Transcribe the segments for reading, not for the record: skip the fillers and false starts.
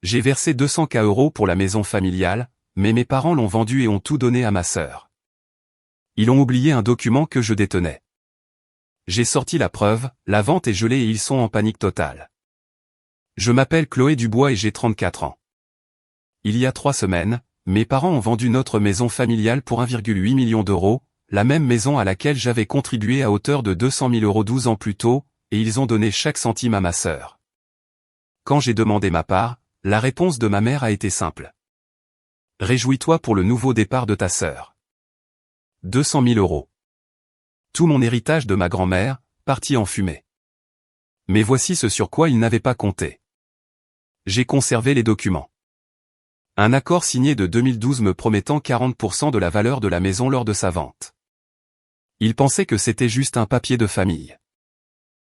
J'ai versé 200 000 € pour la maison familiale, mais mes parents l'ont vendue et ont tout donné à ma sœur. Ils ont oublié un document que je détenais. J'ai sorti la preuve, la vente est gelée et ils sont en panique totale. Je m'appelle Chloé Dubois et j'ai 34 ans. Il y a 3 semaines, mes parents ont vendu notre maison familiale pour 1,8 million d'euros, la même maison à laquelle j'avais contribué à hauteur de 200 000 € 12 ans plus tôt, et ils ont donné chaque centime à ma sœur. Quand j'ai demandé ma part, la réponse de ma mère a été simple. Réjouis-toi pour le nouveau départ de ta sœur. 200 000 €. Tout mon héritage de ma grand-mère, parti en fumée. Mais voici ce sur quoi ils n'avaient pas compté. J'ai conservé les documents. Un accord signé de 2012 me promettant 40% de la valeur de la maison lors de sa vente. Ils pensaient que c'était juste un papier de famille.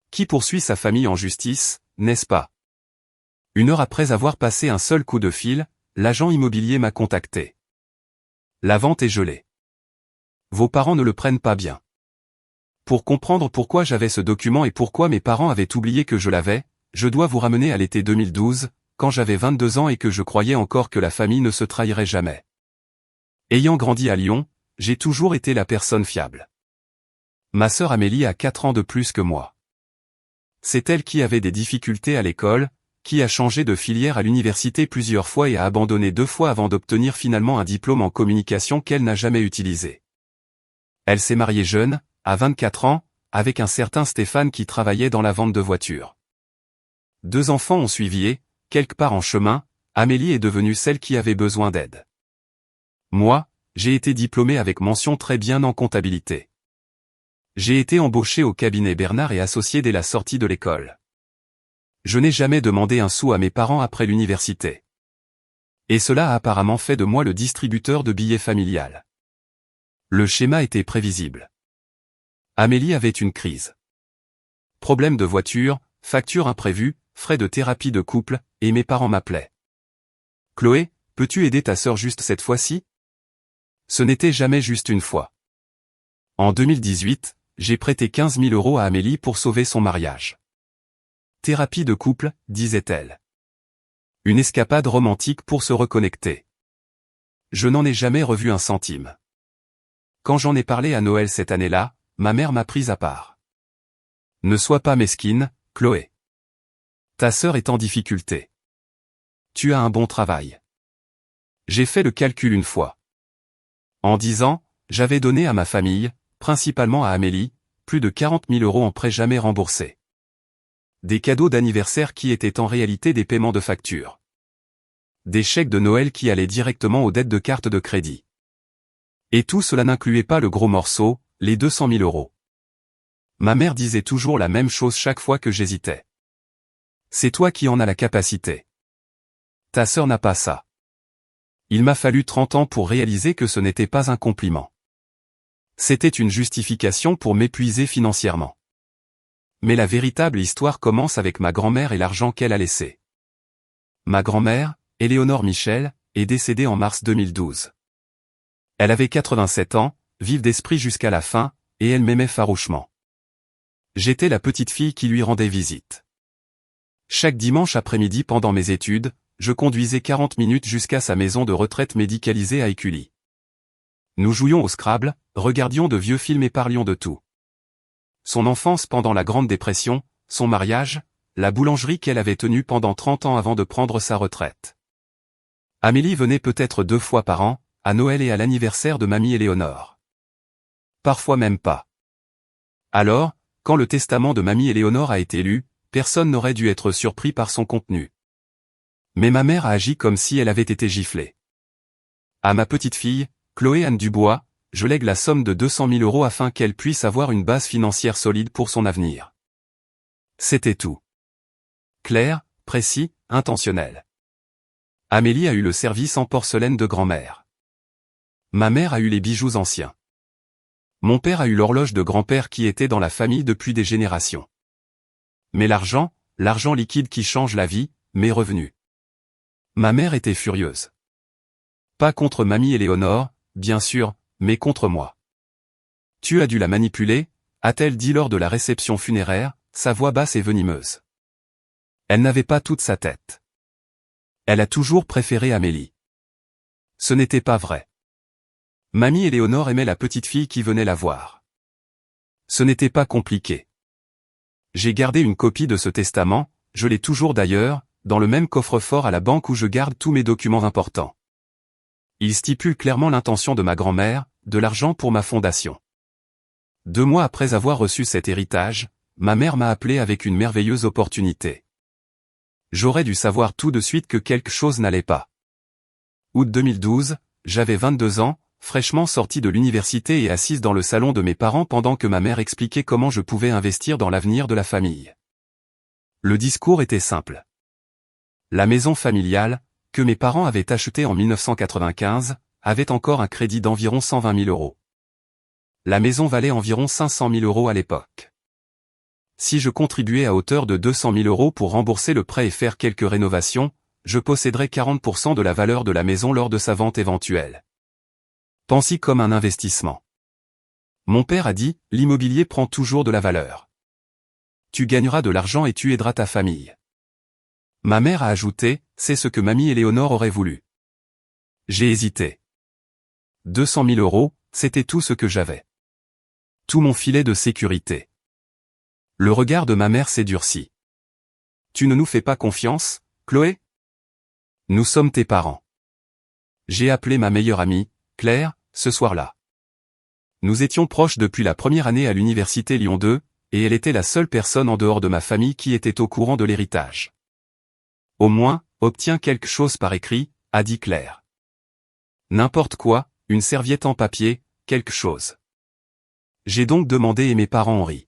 Qui poursuit sa famille en justice, n'est-ce pas? 1 heure après avoir passé un seul coup de fil, l'agent immobilier m'a contacté. La vente est gelée. Vos parents ne le prennent pas bien. Pour comprendre pourquoi j'avais ce document et pourquoi mes parents avaient oublié que je l'avais, je dois vous ramener à l'été 2012, quand j'avais 22 ans et que je croyais encore que la famille ne se trahirait jamais. Ayant grandi à Lyon, j'ai toujours été la personne fiable. Ma sœur Amélie a 4 ans de plus que moi. C'est elle qui avait des difficultés à l'école, qui a changé de filière à l'université plusieurs fois et a abandonné 2 fois avant d'obtenir finalement un diplôme en communication qu'elle n'a jamais utilisé. Elle s'est mariée jeune, à 24 ans, avec un certain Stéphane qui travaillait dans la vente de voitures. 2 enfants ont suivi et, quelque part en chemin, Amélie est devenue celle qui avait besoin d'aide. Moi, j'ai été diplômé avec mention très bien en comptabilité. J'ai été embauché au cabinet Bernard et Associés dès la sortie de l'école. Je n'ai jamais demandé un sou à mes parents après l'université. Et cela a apparemment fait de moi le distributeur de billets familial. Le schéma était prévisible. Amélie avait une crise. Problème de voiture, facture imprévue, frais de thérapie de couple, et mes parents m'appelaient. Chloé, peux-tu aider ta sœur juste cette fois-ci? Ce n'était jamais juste une fois. En 2018, j'ai prêté 15 000 € à Amélie pour sauver son mariage. Thérapie de couple, disait-elle. Une escapade romantique pour se reconnecter. Je n'en ai jamais revu un centime. Quand j'en ai parlé à Noël cette année-là, ma mère m'a prise à part. Ne sois pas mesquine, Chloé. Ta sœur est en difficulté. Tu as un bon travail. J'ai fait le calcul une fois. En 10 ans, j'avais donné à ma famille, principalement à Amélie, plus de 40 000 € en prêts jamais remboursés. Des cadeaux d'anniversaire qui étaient en réalité des paiements de factures. Des chèques de Noël qui allaient directement aux dettes de carte de crédit. Et tout cela n'incluait pas le gros morceau, les 200 000 €. Ma mère disait toujours la même chose chaque fois que j'hésitais. C'est toi qui en as la capacité. Ta sœur n'a pas ça. Il m'a fallu 30 ans pour réaliser que ce n'était pas un compliment. C'était une justification pour m'épuiser financièrement. Mais la véritable histoire commence avec ma grand-mère et l'argent qu'elle a laissé. Ma grand-mère, Éléonore Michel, est décédée en mars 2012. Elle avait 87 ans, vive d'esprit jusqu'à la fin, et elle m'aimait farouchement. J'étais la petite fille qui lui rendait visite. Chaque dimanche après-midi pendant mes études, je conduisais 40 minutes jusqu'à sa maison de retraite médicalisée à Écully. Nous jouions au Scrabble, regardions de vieux films et parlions de tout. Son enfance pendant la Grande Dépression, son mariage, la boulangerie qu'elle avait tenue pendant 30 ans avant de prendre sa retraite. Amélie venait peut-être 2 fois par an, à Noël et à l'anniversaire de mamie Éléonore. Parfois même pas. Alors, quand le testament de mamie Éléonore a été lu, personne n'aurait dû être surpris par son contenu. Mais ma mère a agi comme si elle avait été giflée. À ma petite fille, Chloé Anne Dubois, je lègue la somme de 200 000 € afin qu'elle puisse avoir une base financière solide pour son avenir. C'était tout. Clair, précis, intentionnel. Amélie a eu le service en porcelaine de grand-mère. Ma mère a eu les bijoux anciens. Mon père a eu l'horloge de grand-père qui était dans la famille depuis des générations. Mais l'argent liquide qui change la vie, mes revenus. Ma mère était furieuse. Pas contre mamie Éléonore, bien sûr, mais contre moi. Tu as dû la manipuler, a-t-elle dit lors de la réception funéraire, sa voix basse et venimeuse. Elle n'avait pas toute sa tête. Elle a toujours préféré Amélie. Ce n'était pas vrai. Mamie Éléonore aimait la petite fille qui venait la voir. Ce n'était pas compliqué. J'ai gardé une copie de ce testament, je l'ai toujours d'ailleurs, dans le même coffre-fort à la banque où je garde tous mes documents importants. Il stipule clairement l'intention de ma grand-mère, de l'argent pour ma fondation. 2 mois après avoir reçu cet héritage, ma mère m'a appelé avec une merveilleuse opportunité. J'aurais dû savoir tout de suite que quelque chose n'allait pas. Août 2012, j'avais 22 ans, fraîchement sorti de l'université et assise dans le salon de mes parents pendant que ma mère expliquait comment je pouvais investir dans l'avenir de la famille. Le discours était simple. La maison familiale, que mes parents avaient achetée en 1995, avait encore un crédit d'environ 120 000 euros. La maison valait environ 500 000 euros à l'époque. Si je contribuais à hauteur de 200 000 euros pour rembourser le prêt et faire quelques rénovations, je posséderais 40% de la valeur de la maison lors de sa vente éventuelle. Pense-y comme un investissement. Mon père a dit, l'immobilier prend toujours de la valeur. Tu gagneras de l'argent et tu aideras ta famille. Ma mère a ajouté, c'est ce que mamie Éléonore aurait voulu. J'ai hésité. 200 000 euros, c'était tout ce que j'avais. Tout mon filet de sécurité. Le regard de ma mère s'est durci. Tu ne nous fais pas confiance, Chloé? Nous sommes tes parents. J'ai appelé ma meilleure amie, Claire, ce soir-là. Nous étions proches depuis la première année à l'université Lyon 2, et elle était la seule personne en dehors de ma famille qui était au courant de l'héritage. Au moins, obtiens quelque chose par écrit, a dit Claire. N'importe quoi, une serviette en papier, quelque chose. J'ai donc demandé et mes parents ont ri.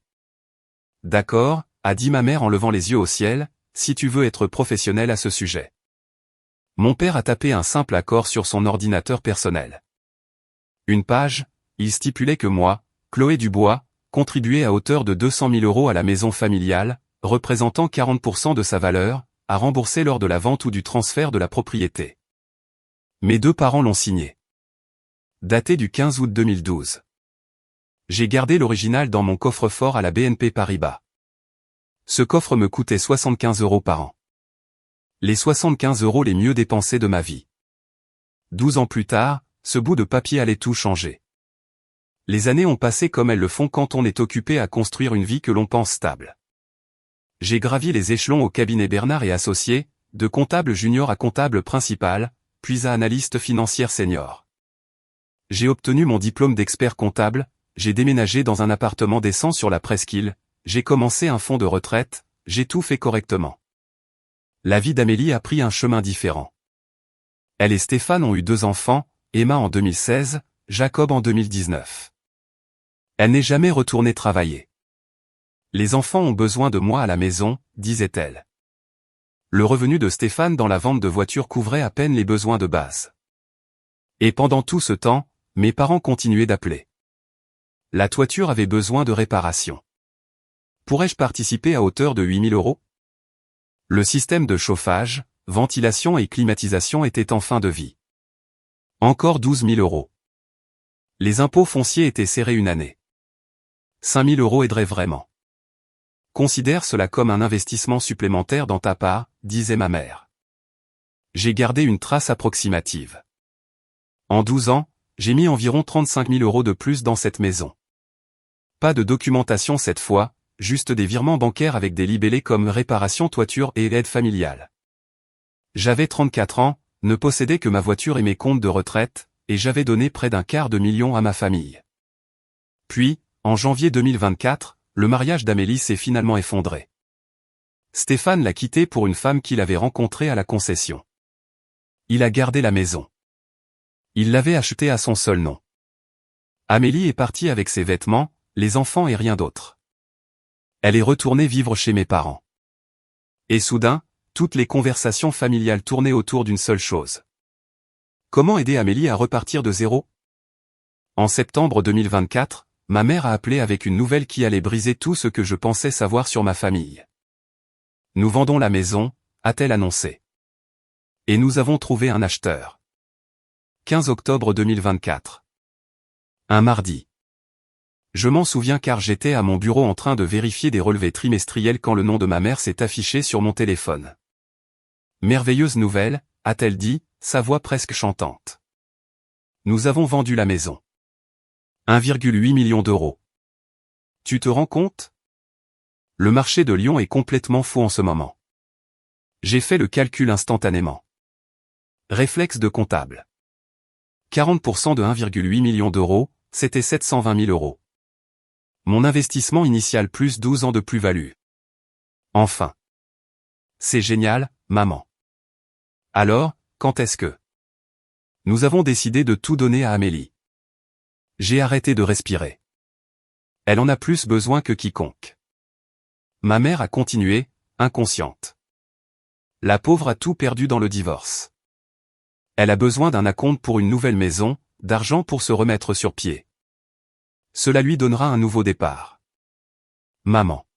D'accord, a dit ma mère en levant les yeux au ciel, si tu veux être professionnel à ce sujet. Mon père a tapé un simple accord sur son ordinateur personnel. Une page, il stipulait que moi, Chloé Dubois, contribuais à hauteur de 200 000 euros à la maison familiale, représentant 40% de sa valeur, à rembourser lors de la vente ou du transfert de la propriété. Mes 2 parents l'ont signé. Daté du 15 août 2012. J'ai gardé l'original dans mon coffre-fort à la BNP Paribas. Ce coffre me coûtait 75 euros par an. Les 75 euros les mieux dépensés de ma vie. 12 ans plus tard, ce bout de papier allait tout changer. Les années ont passé comme elles le font quand on est occupé à construire une vie que l'on pense stable. J'ai gravi les échelons au cabinet Bernard et Associés, de comptable junior à comptable principal, puis à analyste financière senior. J'ai obtenu mon diplôme d'expert comptable, j'ai déménagé dans un appartement décent sur la presqu'île, j'ai commencé un fonds de retraite, j'ai tout fait correctement. La vie d'Amélie a pris un chemin différent. Elle et Stéphane ont eu 2 enfants, Emma en 2016, Jacob en 2019. Elle n'est jamais retournée travailler. Les enfants ont besoin de moi à la maison, disait-elle. Le revenu de Stéphane dans la vente de voitures couvrait à peine les besoins de base. Et pendant tout ce temps, mes parents continuaient d'appeler. La toiture avait besoin de réparation. Pourrais-je participer à hauteur de 8 000 euros? Le système de chauffage, ventilation et climatisation était en fin de vie. Encore 12 000 euros. Les impôts fonciers étaient serrés une année. 5 000 euros aideraient vraiment. Considère cela comme un investissement supplémentaire dans ta part, disait ma mère. J'ai gardé une trace approximative. En 12 ans, j'ai mis environ 35 000 euros de plus dans cette maison. Pas de documentation cette fois, juste des virements bancaires avec des libellés comme réparation toiture et aide familiale. J'avais 34 ans, ne possédais que ma voiture et mes comptes de retraite, et j'avais donné près d'1/4 million à ma famille. Puis, en janvier 2024, le mariage d'Amélie s'est finalement effondré. Stéphane l'a quittée pour une femme qu'il avait rencontrée à la concession. Il a gardé la maison. Il l'avait achetée à son seul nom. Amélie est partie avec ses vêtements, les enfants et rien d'autre. Elle est retournée vivre chez mes parents. Et soudain, toutes les conversations familiales tournaient autour d'une seule chose. Comment aider Amélie à repartir de zéro? En septembre 2024, ma mère a appelé avec une nouvelle qui allait briser tout ce que je pensais savoir sur ma famille. Nous vendons la maison, a-t-elle annoncé. Et nous avons trouvé un acheteur. 15 octobre 2024. Un mardi. Je m'en souviens car j'étais à mon bureau en train de vérifier des relevés trimestriels quand le nom de ma mère s'est affiché sur mon téléphone. Merveilleuse nouvelle, a-t-elle dit, sa voix presque chantante. Nous avons vendu la maison. 1,8 million d'euros. Tu te rends compte? Le marché de Lyon est complètement fou en ce moment. J'ai fait le calcul instantanément. Réflexe de comptable. 40% de 1,8 million d'euros, c'était 720 000 euros. Mon investissement initial plus 12 ans de plus-value. Enfin. C'est génial, maman. Alors, quand est-ce que? Nous avons décidé de tout donner à Amélie. J'ai arrêté de respirer. Elle en a plus besoin que quiconque. Ma mère a continué, inconsciente. La pauvre a tout perdu dans le divorce. Elle a besoin d'un acompte pour une nouvelle maison, d'argent pour se remettre sur pied. Cela lui donnera un nouveau départ. Maman.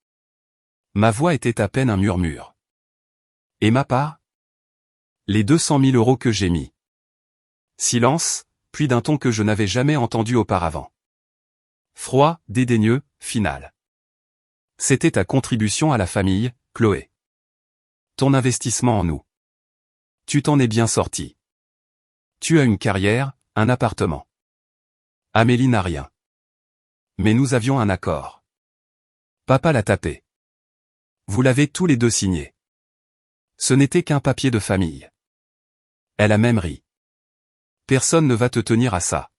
Ma voix était à peine un murmure. Et ma part? Les 200 000 euros que j'ai mis. Silence, puis d'un ton que je n'avais jamais entendu auparavant. Froid, dédaigneux, final. C'était ta contribution à la famille, Chloé. Ton investissement en nous. Tu t'en es bien sorti. Tu as une carrière, un appartement. Amélie n'a rien. Mais nous avions un accord. Papa l'a tapé. Vous l'avez tous les deux signé. Ce n'était qu'un papier de famille. Elle a même ri. Personne ne va te tenir à ça.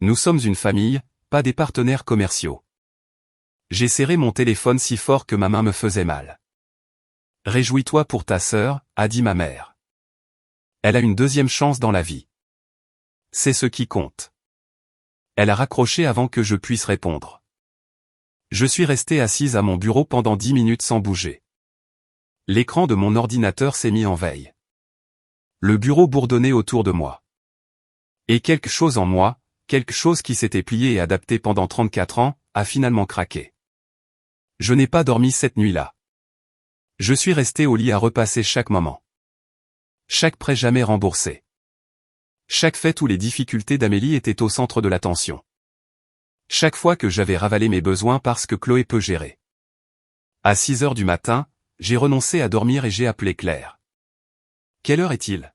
Nous sommes une famille, pas des partenaires commerciaux. J'ai serré mon téléphone si fort que ma main me faisait mal. Réjouis-toi pour ta sœur, a dit ma mère. Elle a une deuxième chance dans la vie. C'est ce qui compte. Elle a raccroché avant que je puisse répondre. Je suis resté assise à mon bureau pendant 10 minutes sans bouger. L'écran de mon ordinateur s'est mis en veille. Le bureau bourdonnait autour de moi. Et quelque chose en moi, quelque chose qui s'était plié et adapté pendant 34 ans, a finalement craqué. Je n'ai pas dormi cette nuit-là. Je suis resté au lit à repasser chaque moment. Chaque prêt jamais remboursé. Chaque fête où les difficultés d'Amélie étaient au centre de l'attention. Chaque fois que j'avais ravalé mes besoins parce que Chloé peut gérer. À 6 heures du matin, j'ai renoncé à dormir et j'ai appelé Claire. Quelle heure est-il?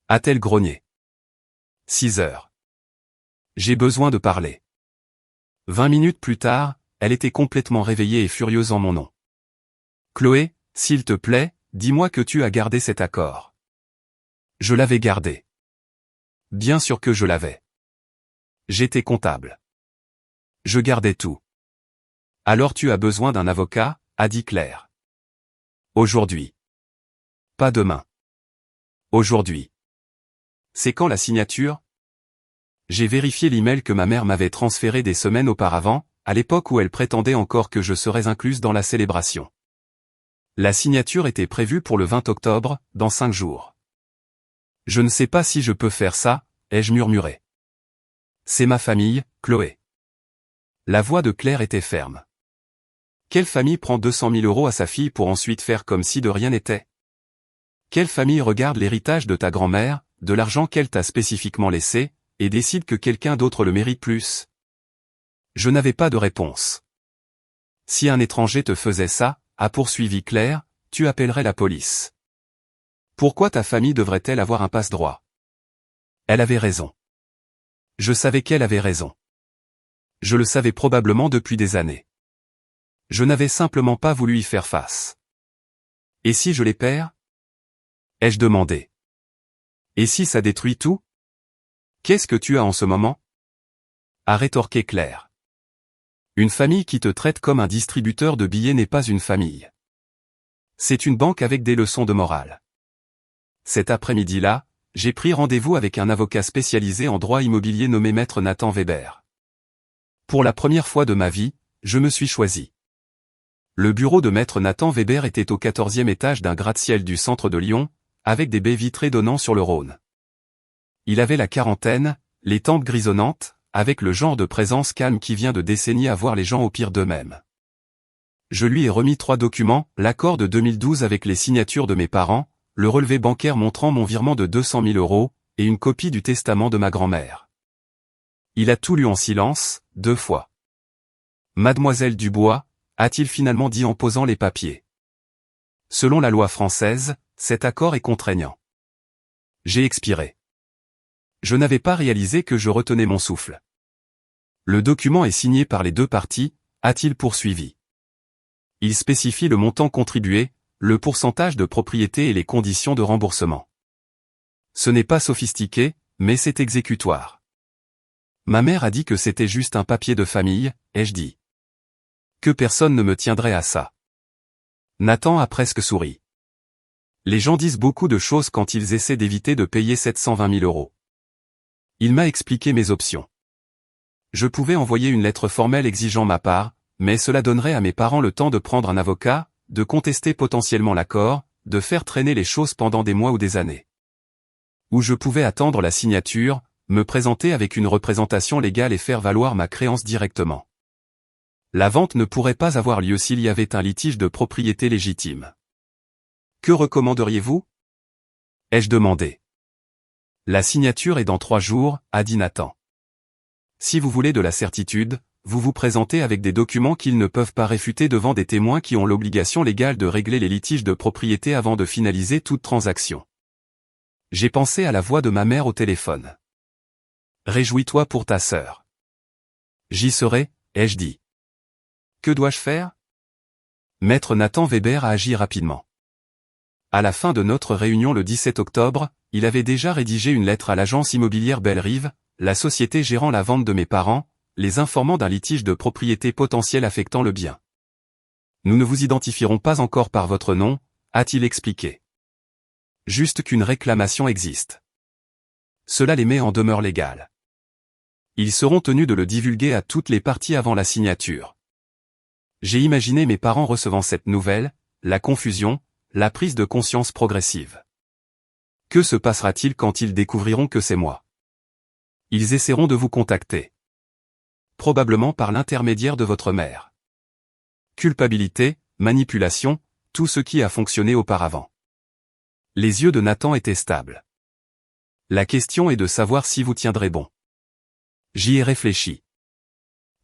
A-t-elle grogné. 6 heures. J'ai besoin de parler. 20 minutes plus tard, elle était complètement réveillée et furieuse en mon nom. Chloé, s'il te plaît, dis-moi que tu as gardé cet accord. Je l'avais gardé. Bien sûr que je l'avais. J'étais comptable. Je gardais tout. Alors tu as besoin d'un avocat, a dit Claire. Aujourd'hui. Pas demain. Aujourd'hui. C'est quand la signature? J'ai vérifié l'email que ma mère m'avait transféré des semaines auparavant, à l'époque où elle prétendait encore que je serais incluse dans la célébration. La signature était prévue pour le 20 octobre, dans 5 jours. Je ne sais pas si je peux faire ça, ai-je murmuré. C'est ma famille, Chloé. La voix de Claire était ferme. Quelle famille prend 200 000 euros à sa fille pour ensuite faire comme si de rien n'était? Quelle famille regarde l'héritage de ta grand-mère, de l'argent qu'elle t'a spécifiquement laissé, et décide que quelqu'un d'autre le mérite plus? Je n'avais pas de réponse. Si un étranger te faisait ça, a poursuivi Claire, tu appellerais la police. Pourquoi ta famille devrait-elle avoir un passe-droit? Elle avait raison. Je savais qu'elle avait raison. Je le savais probablement depuis des années. Je n'avais simplement pas voulu y faire face. Et si je les perds? Ai-je demandé. Et si ça détruit tout? Qu'est-ce que tu as en ce moment? A rétorqué Claire. Une famille qui te traite comme un distributeur de billets n'est pas une famille. C'est une banque avec des leçons de morale. Cet après-midi-là, j'ai pris rendez-vous avec un avocat spécialisé en droit immobilier nommé Maître Nathan Weber. Pour la première fois de ma vie, je me suis choisi. Le bureau de Maître Nathan Weber était au 14e étage d'un gratte-ciel du centre de Lyon, avec des baies vitrées donnant sur le Rhône. Il avait la quarantaine, les tempes grisonnantes, avec le genre de présence calme qui vient de décennies à voir les gens au pire d'eux-mêmes. Je lui ai remis 3 documents, l'accord de 2012 avec les signatures de mes parents, le relevé bancaire montrant mon virement de 200 000 euros, et une copie du testament de ma grand-mère. Il a tout lu en silence, 2 fois. Mademoiselle Dubois, a-t-il finalement dit en posant les papiers. Selon la loi française, cet accord est contraignant. J'ai expiré. Je n'avais pas réalisé que je retenais mon souffle. Le document est signé par les deux parties, a-t-il poursuivi. Il spécifie le montant contribué, le pourcentage de propriété et les conditions de remboursement. Ce n'est pas sophistiqué, mais c'est exécutoire. Ma mère a dit que c'était juste un papier de famille, ai-je dit. Que personne ne me tiendrait à ça. Nathan a presque souri. Les gens disent beaucoup de choses quand ils essaient d'éviter de payer 720 000 €. Il m'a expliqué mes options. Je pouvais envoyer une lettre formelle exigeant ma part, mais cela donnerait à mes parents le temps de prendre un avocat, de contester potentiellement l'accord, de faire traîner les choses pendant des mois ou des années. Ou je pouvais attendre la signature, me présenter avec une représentation légale et faire valoir ma créance directement. La vente ne pourrait pas avoir lieu s'il y avait un litige de propriété légitime. Que recommanderiez-vous? Ai-je demandé. La signature est dans 3 jours, a dit Nathan. Si vous voulez de la certitude, vous vous présentez avec des documents qu'ils ne peuvent pas réfuter devant des témoins qui ont l'obligation légale de régler les litiges de propriété avant de finaliser toute transaction. J'ai pensé à la voix de ma mère au téléphone. Réjouis-toi pour ta sœur. J'y serai, ai-je dit. Que dois-je faire? Maître Nathan Weber a agi rapidement. À la fin de notre réunion le 17 octobre, il avait déjà rédigé une lettre à l'agence immobilière Belle-Rive, la société gérant la vente de mes parents, les informant d'un litige de propriété potentiel affectant le bien. Nous ne vous identifierons pas encore par votre nom, a-t-il expliqué. Juste qu'une réclamation existe. Cela les met en demeure légale. Ils seront tenus de le divulguer à toutes les parties avant la signature. J'ai imaginé mes parents recevant cette nouvelle, la confusion, la prise de conscience progressive. Que se passera-t-il quand ils découvriront que c'est moi? Ils essaieront de vous contacter. Probablement par l'intermédiaire de votre mère. Culpabilité, manipulation, tout ce qui a fonctionné auparavant. Les yeux de Nathan étaient stables. La question est de savoir si vous tiendrez bon. J'y ai réfléchi.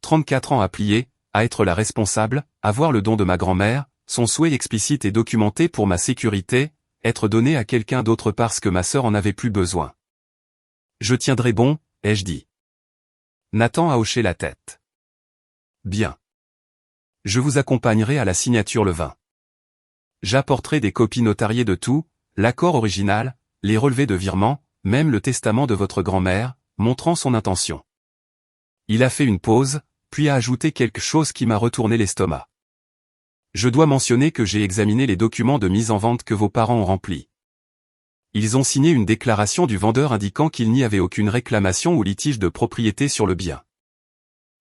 34 ans à plier, à être la responsable, avoir le don de ma grand-mère, son souhait explicite et documenté pour ma sécurité, être donné à quelqu'un d'autre parce que ma sœur en avait plus besoin. Je tiendrai bon, ai-je dit. Nathan a hoché la tête. Bien. Je vous accompagnerai à la signature le 20. J'apporterai des copies notariées de tout, l'accord original, les relevés de virement, même le testament de votre grand-mère, montrant son intention. Il a fait une pause, puis a ajouté quelque chose qui m'a retourné l'estomac. Je dois mentionner que j'ai examiné les documents de mise en vente que vos parents ont remplis. Ils ont signé une déclaration du vendeur indiquant qu'il n'y avait aucune réclamation ou litige de propriété sur le bien.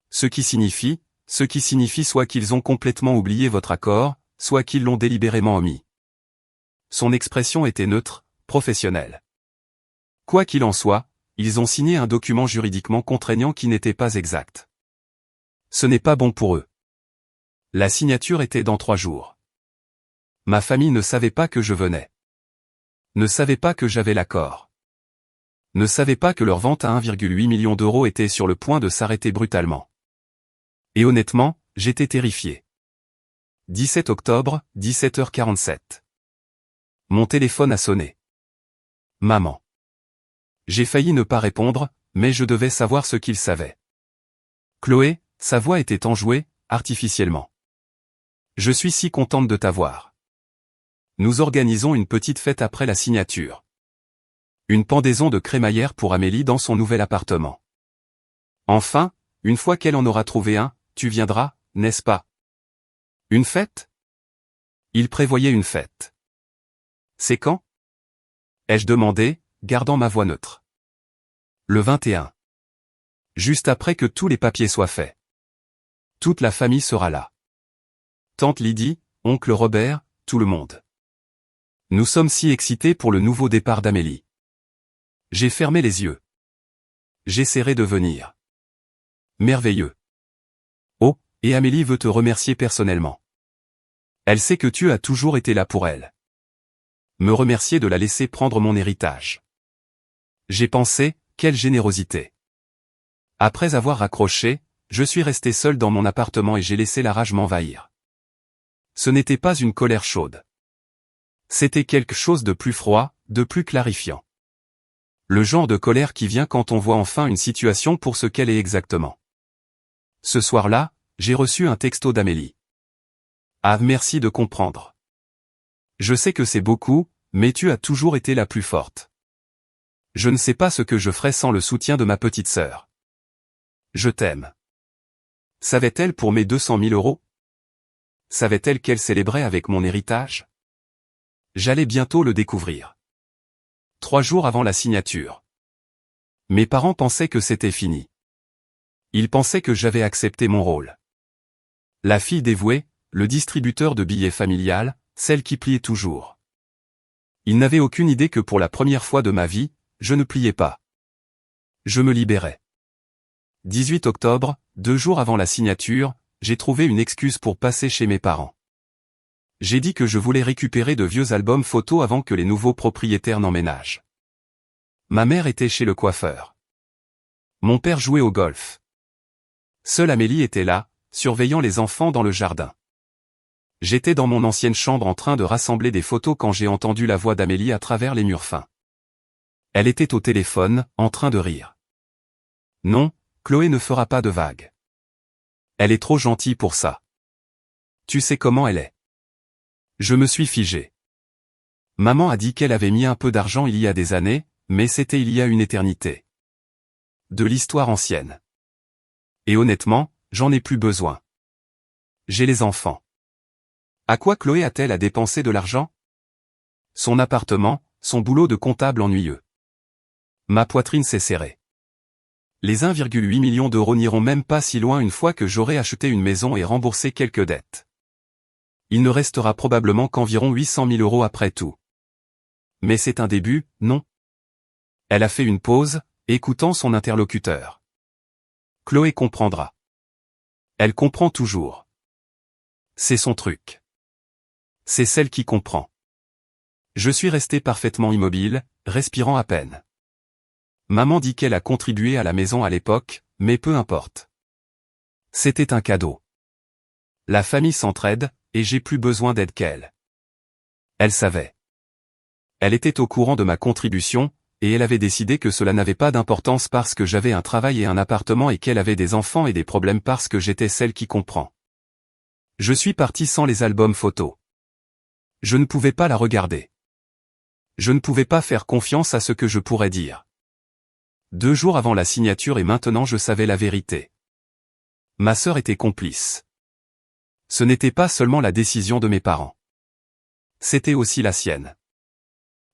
Ce qui signifie soit qu'ils ont complètement oublié votre accord, soit qu'ils l'ont délibérément omis. Son expression était neutre, professionnelle. Quoi qu'il en soit, ils ont signé un document juridiquement contraignant qui n'était pas exact. Ce n'est pas bon pour eux. La signature était dans 3 jours. Ma famille ne savait pas que je venais. Ne savait pas que j'avais l'accord. Ne savait pas que leur vente à 1,8 million € était sur le point de s'arrêter brutalement. Et honnêtement, j'étais terrifié. 17 octobre, 17h47. Mon téléphone a sonné. Maman. J'ai failli ne pas répondre, mais je devais savoir ce qu'il savait. Chloé, sa voix était enjouée, artificiellement. Je suis si contente de t'avoir. Nous organisons une petite fête après la signature. Une pendaison de crémaillère pour Amélie dans son nouvel appartement. Enfin, une fois qu'elle en aura trouvé un, tu viendras, n'est-ce pas? Une fête? Il prévoyait une fête. C'est quand? Ai-je demandé, gardant ma voix neutre. Le 21. Juste après que tous les papiers soient faits. Toute la famille sera là. Tante Lydie, oncle Robert, tout le monde. Nous sommes si excités pour le nouveau départ d'Amélie. J'ai fermé les yeux. J'essaierai de venir. Merveilleux. Oh, et Amélie veut te remercier personnellement. Elle sait que tu as toujours été là pour elle. Me remercier de la laisser prendre mon héritage. J'ai pensé, quelle générosité. Après avoir raccroché, je suis resté seul dans mon appartement et j'ai laissé la rage m'envahir. Ce n'était pas une colère chaude. C'était quelque chose de plus froid, de plus clarifiant. Le genre de colère qui vient quand on voit enfin une situation pour ce qu'elle est exactement. Ce soir-là, j'ai reçu un texto d'Amélie. Ah, merci de comprendre. Je sais que c'est beaucoup, mais tu as toujours été la plus forte. Je ne sais pas ce que je ferais sans le soutien de ma petite sœur. Je t'aime. Savait-elle pour mes 200 000 euros? Savait-elle qu'elle célébrait avec mon héritage? J'allais bientôt le découvrir. 3 jours avant la signature. Mes parents pensaient que c'était fini. Ils pensaient que j'avais accepté mon rôle. La fille dévouée, le distributeur de billets familial, celle qui pliait toujours. Ils n'avaient aucune idée que pour la première fois de ma vie, je ne pliais pas. Je me libérais. 18 octobre, 2 jours avant la signature, j'ai trouvé une excuse pour passer chez mes parents. J'ai dit que je voulais récupérer de vieux albums photos avant que les nouveaux propriétaires n'emménagent. Ma mère était chez le coiffeur. Mon père jouait au golf. Seule Amélie était là, surveillant les enfants dans le jardin. J'étais dans mon ancienne chambre en train de rassembler des photos quand j'ai entendu la voix d'Amélie à travers les murs fins. Elle était au téléphone, en train de rire. Non, Chloé ne fera pas de vagues. Elle est trop gentille pour ça. Tu sais comment elle est. Je me suis figé. Maman a dit qu'elle avait mis un peu d'argent il y a des années, mais c'était il y a une éternité. De l'histoire ancienne. Et honnêtement, j'en ai plus besoin. J'ai les enfants. À quoi Chloé a-t-elle à dépenser de l'argent? Son appartement, son boulot de comptable ennuyeux. Ma poitrine s'est serrée. Les 1,8 million d'euros n'iront même pas si loin une fois que j'aurai acheté une maison et remboursé quelques dettes. Il ne restera probablement qu'environ 800 000 euros après tout. Mais c'est un début, non? Elle a fait une pause, écoutant son interlocuteur. Chloé comprendra. Elle comprend toujours. C'est son truc. C'est celle qui comprend. Je suis resté parfaitement immobile, respirant à peine. Maman dit qu'elle a contribué à la maison à l'époque, mais peu importe. C'était un cadeau. La famille s'entraide, et j'ai plus besoin d'aide qu'elle. Elle savait. Elle était au courant de ma contribution, et elle avait décidé que cela n'avait pas d'importance parce que j'avais un travail et un appartement et qu'elle avait des enfants et des problèmes parce que j'étais celle qui comprend. Je suis parti sans les albums photos. Je ne pouvais pas la regarder. Je ne pouvais pas faire confiance à ce que je pourrais dire. 2 jours avant la signature et maintenant je savais la vérité. Ma sœur était complice. Ce n'était pas seulement la décision de mes parents. C'était aussi la sienne.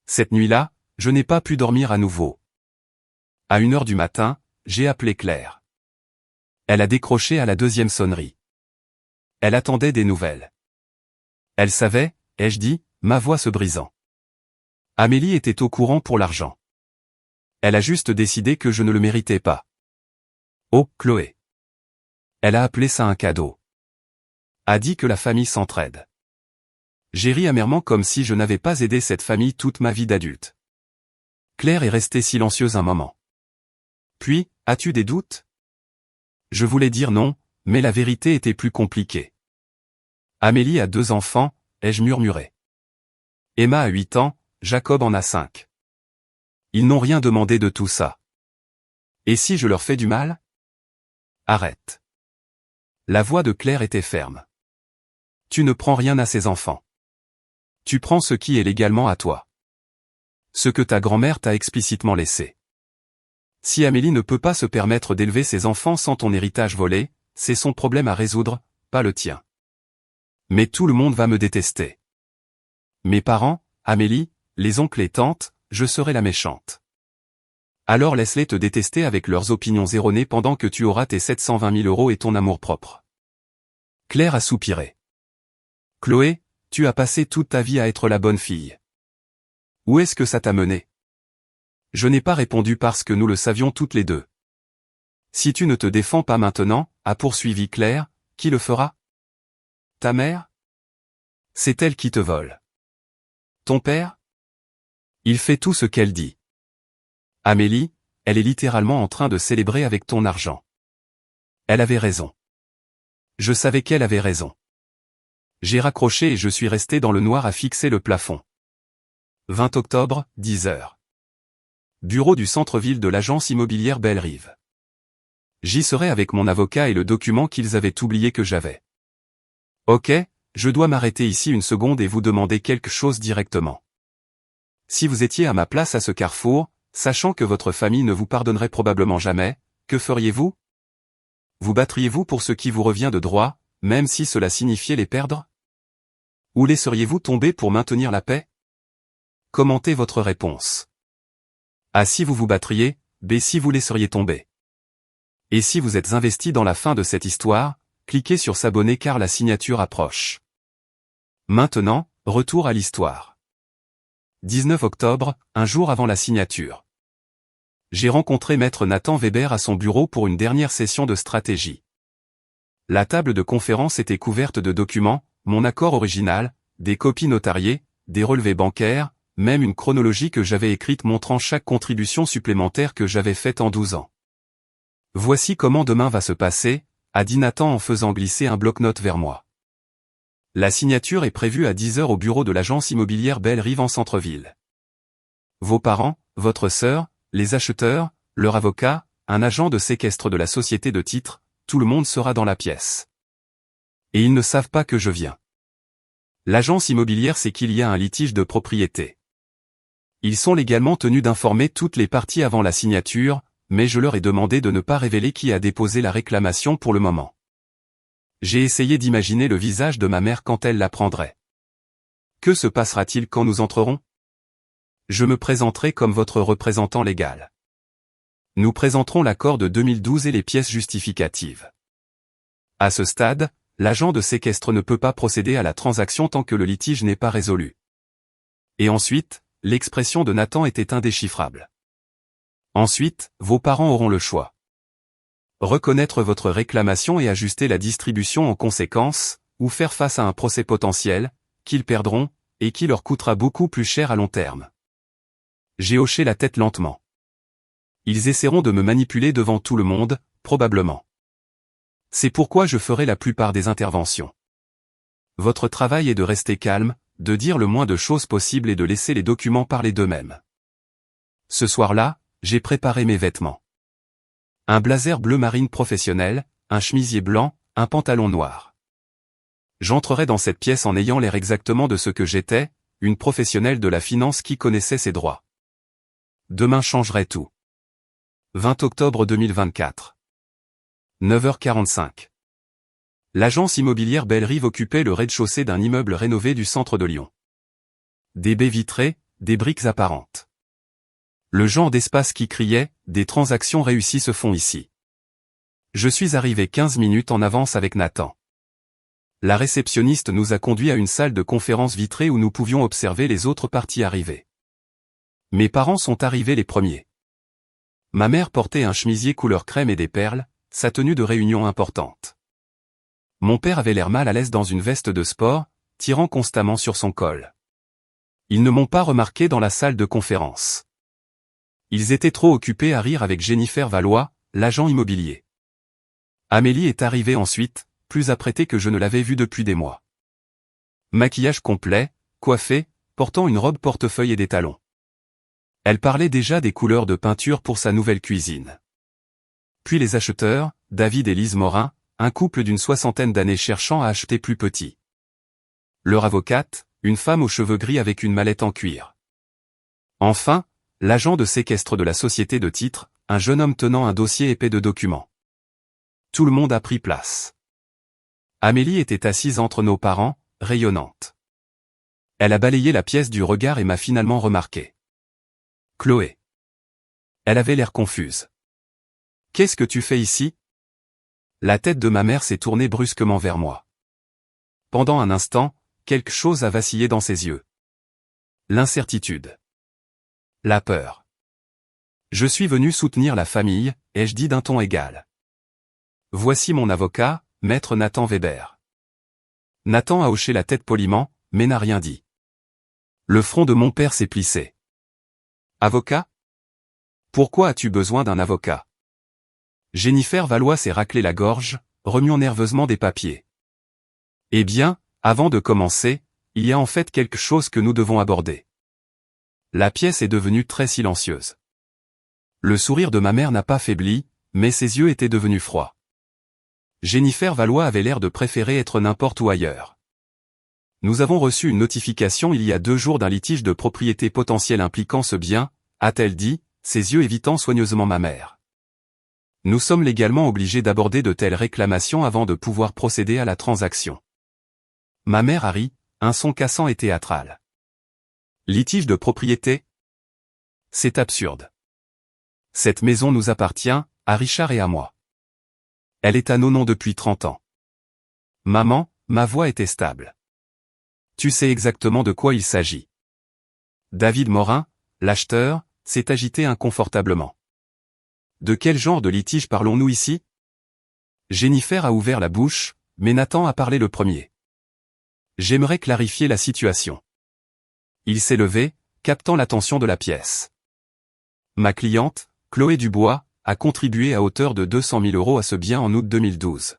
Cette nuit-là, je n'ai pas pu dormir à nouveau. À 1 heure du matin, j'ai appelé Claire. Elle a décroché à la 2e sonnerie. Elle attendait des nouvelles. Elle savait, ai-je dit, ma voix se brisant. Amélie était au courant pour l'argent. Elle a juste décidé que je ne le méritais pas. Oh, Chloé. Elle a appelé ça un cadeau. A dit que la famille s'entraide. J'ai ri amèrement comme si je n'avais pas aidé cette famille toute ma vie d'adulte. Claire est restée silencieuse un moment. Puis, as-tu des doutes? Je voulais dire non, mais la vérité était plus compliquée. Amélie a 2 enfants, ai-je murmuré. Emma a 8 ans, Jacob en a 5. Ils n'ont rien demandé de tout ça. Et si je leur fais du mal? Arrête. La voix de Claire était ferme. Tu ne prends rien à ces enfants. Tu prends ce qui est légalement à toi. Ce que ta grand-mère t'a explicitement laissé. Si Amélie ne peut pas se permettre d'élever ses enfants sans ton héritage volé, c'est son problème à résoudre, pas le tien. Mais tout le monde va me détester. Mes parents, Amélie, les oncles et tantes, je serai la méchante. Alors laisse-les te détester avec leurs opinions erronées pendant que tu auras tes 720 000 euros et ton amour-propre. Claire a soupiré. Chloé, tu as passé toute ta vie à être la bonne fille. Où est-ce que ça t'a mené? Je n'ai pas répondu parce que nous le savions toutes les deux. Si tu ne te défends pas maintenant, a poursuivi Claire, qui le fera? Ta mère? C'est elle qui te vole. Ton père? Il fait tout ce qu'elle dit. Amélie, elle est littéralement en train de célébrer avec ton argent. Elle avait raison. Je savais qu'elle avait raison. J'ai raccroché et je suis resté dans le noir à fixer le plafond. 20 octobre, 10 heures. bureau du centre-ville de l'agence immobilière Belle-Rive. J'y serai avec mon avocat et le document qu'ils avaient oublié que j'avais. Ok, je dois m'arrêter ici une seconde et vous demander quelque chose directement. Si vous étiez à ma place à ce carrefour, sachant que votre famille ne vous pardonnerait probablement jamais, que feriez-vous? Vous battriez-vous pour ce qui vous revient de droit, même si cela signifiait les perdre? Ou laisseriez-vous tomber pour maintenir la paix? Commentez votre réponse. A. Si vous vous battriez, B. Si vous laisseriez tomber. Et si vous êtes investi dans la fin de cette histoire, cliquez sur s'abonner car la signature approche. Maintenant, retour à l'histoire. 19 octobre, un jour avant la signature. J'ai rencontré Maître Nathan Weber à son bureau pour une dernière session de stratégie. La table de conférence était couverte de documents, mon accord original, des copies notariées, des relevés bancaires, même une chronologie que j'avais écrite montrant chaque contribution supplémentaire que j'avais faite en 12 ans. Voici comment demain va se passer, a dit Nathan en faisant glisser un bloc-notes vers moi. La signature est prévue à 10 heures au bureau de l'agence immobilière Belle-Rive en centre-ville. Vos parents, votre sœur, les acheteurs, leur avocat, un agent de séquestre de la société de titres, tout le monde sera dans la pièce. Et ils ne savent pas que je viens. L'agence immobilière sait qu'il y a un litige de propriété. Ils sont légalement tenus d'informer toutes les parties avant la signature, mais je leur ai demandé de ne pas révéler qui a déposé la réclamation pour le moment. J'ai essayé d'imaginer le visage de ma mère quand elle l'apprendrait. Que se passera-t-il quand nous entrerons? Je me présenterai comme votre représentant légal. Nous présenterons l'accord de 2012 et les pièces justificatives. À ce stade, l'agent de séquestre ne peut pas procéder à la transaction tant que le litige n'est pas résolu. Et ensuite, l'expression de Nathan était indéchiffrable. Ensuite, vos parents auront le choix. Reconnaître votre réclamation et ajuster la distribution en conséquence, ou faire face à un procès potentiel, qu'ils perdront, et qui leur coûtera beaucoup plus cher à long terme. J'ai hoché la tête lentement. Ils essaieront de me manipuler devant tout le monde, probablement. C'est pourquoi je ferai la plupart des interventions. Votre travail est de rester calme, de dire le moins de choses possible et de laisser les documents parler d'eux-mêmes. Ce soir-là, j'ai préparé mes vêtements. Un blazer bleu marine professionnel, un chemisier blanc, un pantalon noir. J'entrerai dans cette pièce en ayant l'air exactement de ce que j'étais, une professionnelle de la finance qui connaissait ses droits. Demain changerait tout. 20 octobre 2024. 9h45. L'agence immobilière Belle-Rive occupait le rez-de-chaussée d'un immeuble rénové du centre de Lyon. Des baies vitrées, des briques apparentes. Le genre d'espace qui criait, des transactions réussies se font ici. Je suis arrivé 15 minutes en avance avec Nathan. La réceptionniste nous a conduits à une salle de conférence vitrée où nous pouvions observer les autres parties arrivées. Mes parents sont arrivés les premiers. Ma mère portait un chemisier couleur crème et des perles, sa tenue de réunion importante. Mon père avait l'air mal à l'aise dans une veste de sport, tirant constamment sur son col. Ils ne m'ont pas remarqué dans la salle de conférence. Ils étaient trop occupés à rire avec Jennifer Valois, l'agent immobilier. Amélie est arrivée ensuite, plus apprêtée que je ne l'avais vue depuis des mois. Maquillage complet, coiffée, portant une robe portefeuille et des talons. Elle parlait déjà des couleurs de peinture pour sa nouvelle cuisine. Puis les acheteurs, David et Lise Morin, un couple d'une 60aine d'années cherchant à acheter plus petit. Leur avocate, une femme aux cheveux gris avec une mallette en cuir. Enfin, l'agent de séquestre de la société de titres, un jeune homme tenant un dossier épais de documents. Tout le monde a pris place. Amélie était assise entre nos parents, rayonnante. Elle a balayé la pièce du regard et m'a finalement remarqué. Chloé. Elle avait l'air confuse. Qu'est-ce que tu fais ici? La tête de ma mère s'est tournée brusquement vers moi. Pendant un instant, quelque chose a vacillé dans ses yeux. L'incertitude. La peur. Je suis venu soutenir la famille, ai-je dit d'un ton égal. Voici mon avocat, maître Nathan Weber. Nathan a hoché la tête poliment, mais n'a rien dit. Le front de mon père s'est plissé. Avocat? Pourquoi as-tu besoin d'un avocat? Jennifer Valois s'est raclé la gorge, remuant nerveusement des papiers. Eh bien, avant de commencer, il y a en fait quelque chose que nous devons aborder. La pièce est devenue très silencieuse. Le sourire de ma mère n'a pas faibli, mais ses yeux étaient devenus froids. Jennifer Valois avait l'air de préférer être n'importe où ailleurs. Nous avons reçu une notification il y a 2 jours d'un litige de propriété potentiel impliquant ce bien, a-t-elle dit, ses yeux évitant soigneusement ma mère. Nous sommes légalement obligés d'aborder de telles réclamations avant de pouvoir procéder à la transaction. Ma mère a ri, un son cassant et théâtral. Litige de propriété? C'est absurde. Cette maison nous appartient, à Richard et à moi. Elle est à nos noms depuis 30 ans. Maman, ma voix était stable. Tu sais exactement de quoi il s'agit. David Morin, l'acheteur, s'est agité inconfortablement. De quel genre de litige parlons-nous ici? Jennifer a ouvert la bouche, mais Nathan a parlé le premier. J'aimerais clarifier la situation. Il s'est levé, captant l'attention de la pièce. Ma cliente, Chloé Dubois, a contribué à hauteur de 200 000 € à ce bien en août 2012.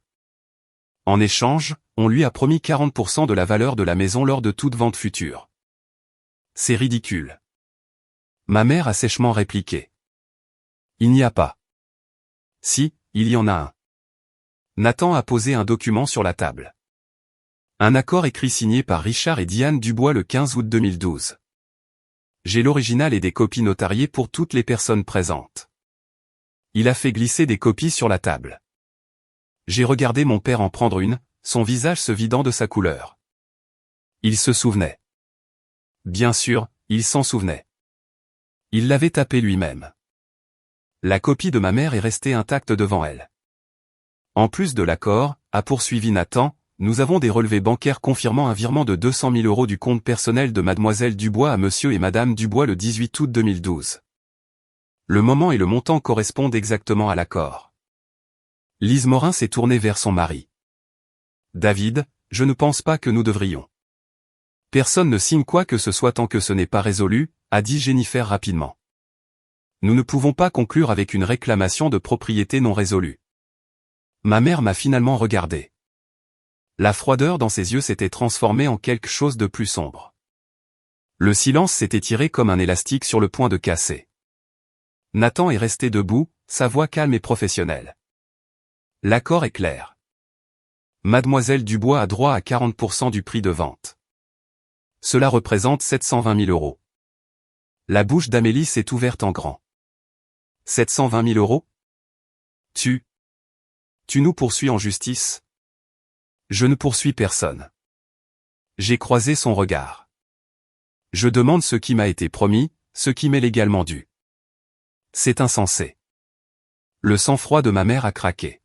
En échange, on lui a promis 40% de la valeur de la maison lors de toute vente future. C'est ridicule. Ma mère a sèchement répliqué. Il n'y a pas. Si, il y en a un. Nathan a posé un document sur la table. Un accord écrit signé par Richard et Diane Dubois le 15 août 2012. J'ai l'original et des copies notariées pour toutes les personnes présentes. Il a fait glisser des copies sur la table. J'ai regardé mon père en prendre une, son visage se vidant de sa couleur. Il se souvenait. Bien sûr, il s'en souvenait. Il l'avait tapé lui-même. La copie de ma mère est restée intacte devant elle. En plus de l'accord, a poursuivi Nathan, nous avons des relevés bancaires confirmant un virement de 200 000 € du compte personnel de mademoiselle Dubois à monsieur et madame Dubois le 18 août 2012. Le moment et le montant correspondent exactement à l'accord. Lise Morin s'est tournée vers son mari. David, je ne pense pas que nous devrions. Personne ne signe quoi que ce soit tant que ce n'est pas résolu, a dit Jennifer rapidement. Nous ne pouvons pas conclure avec une réclamation de propriété non résolue. Ma mère m'a finalement regardé. La froideur dans ses yeux s'était transformée en quelque chose de plus sombre. Le silence s'était tiré comme un élastique sur le point de casser. Nathan est resté debout, sa voix calme et professionnelle. L'accord est clair. Mademoiselle Dubois a droit à 40% du prix de vente. Cela représente 720 000 €. La bouche d'Amélie s'est ouverte en grand. 720 000 €? Tu nous poursuis en justice? Je ne poursuis personne. J'ai croisé son regard. Je demande ce qui m'a été promis, ce qui m'est légalement dû. C'est insensé. Le sang-froid de ma mère a craqué.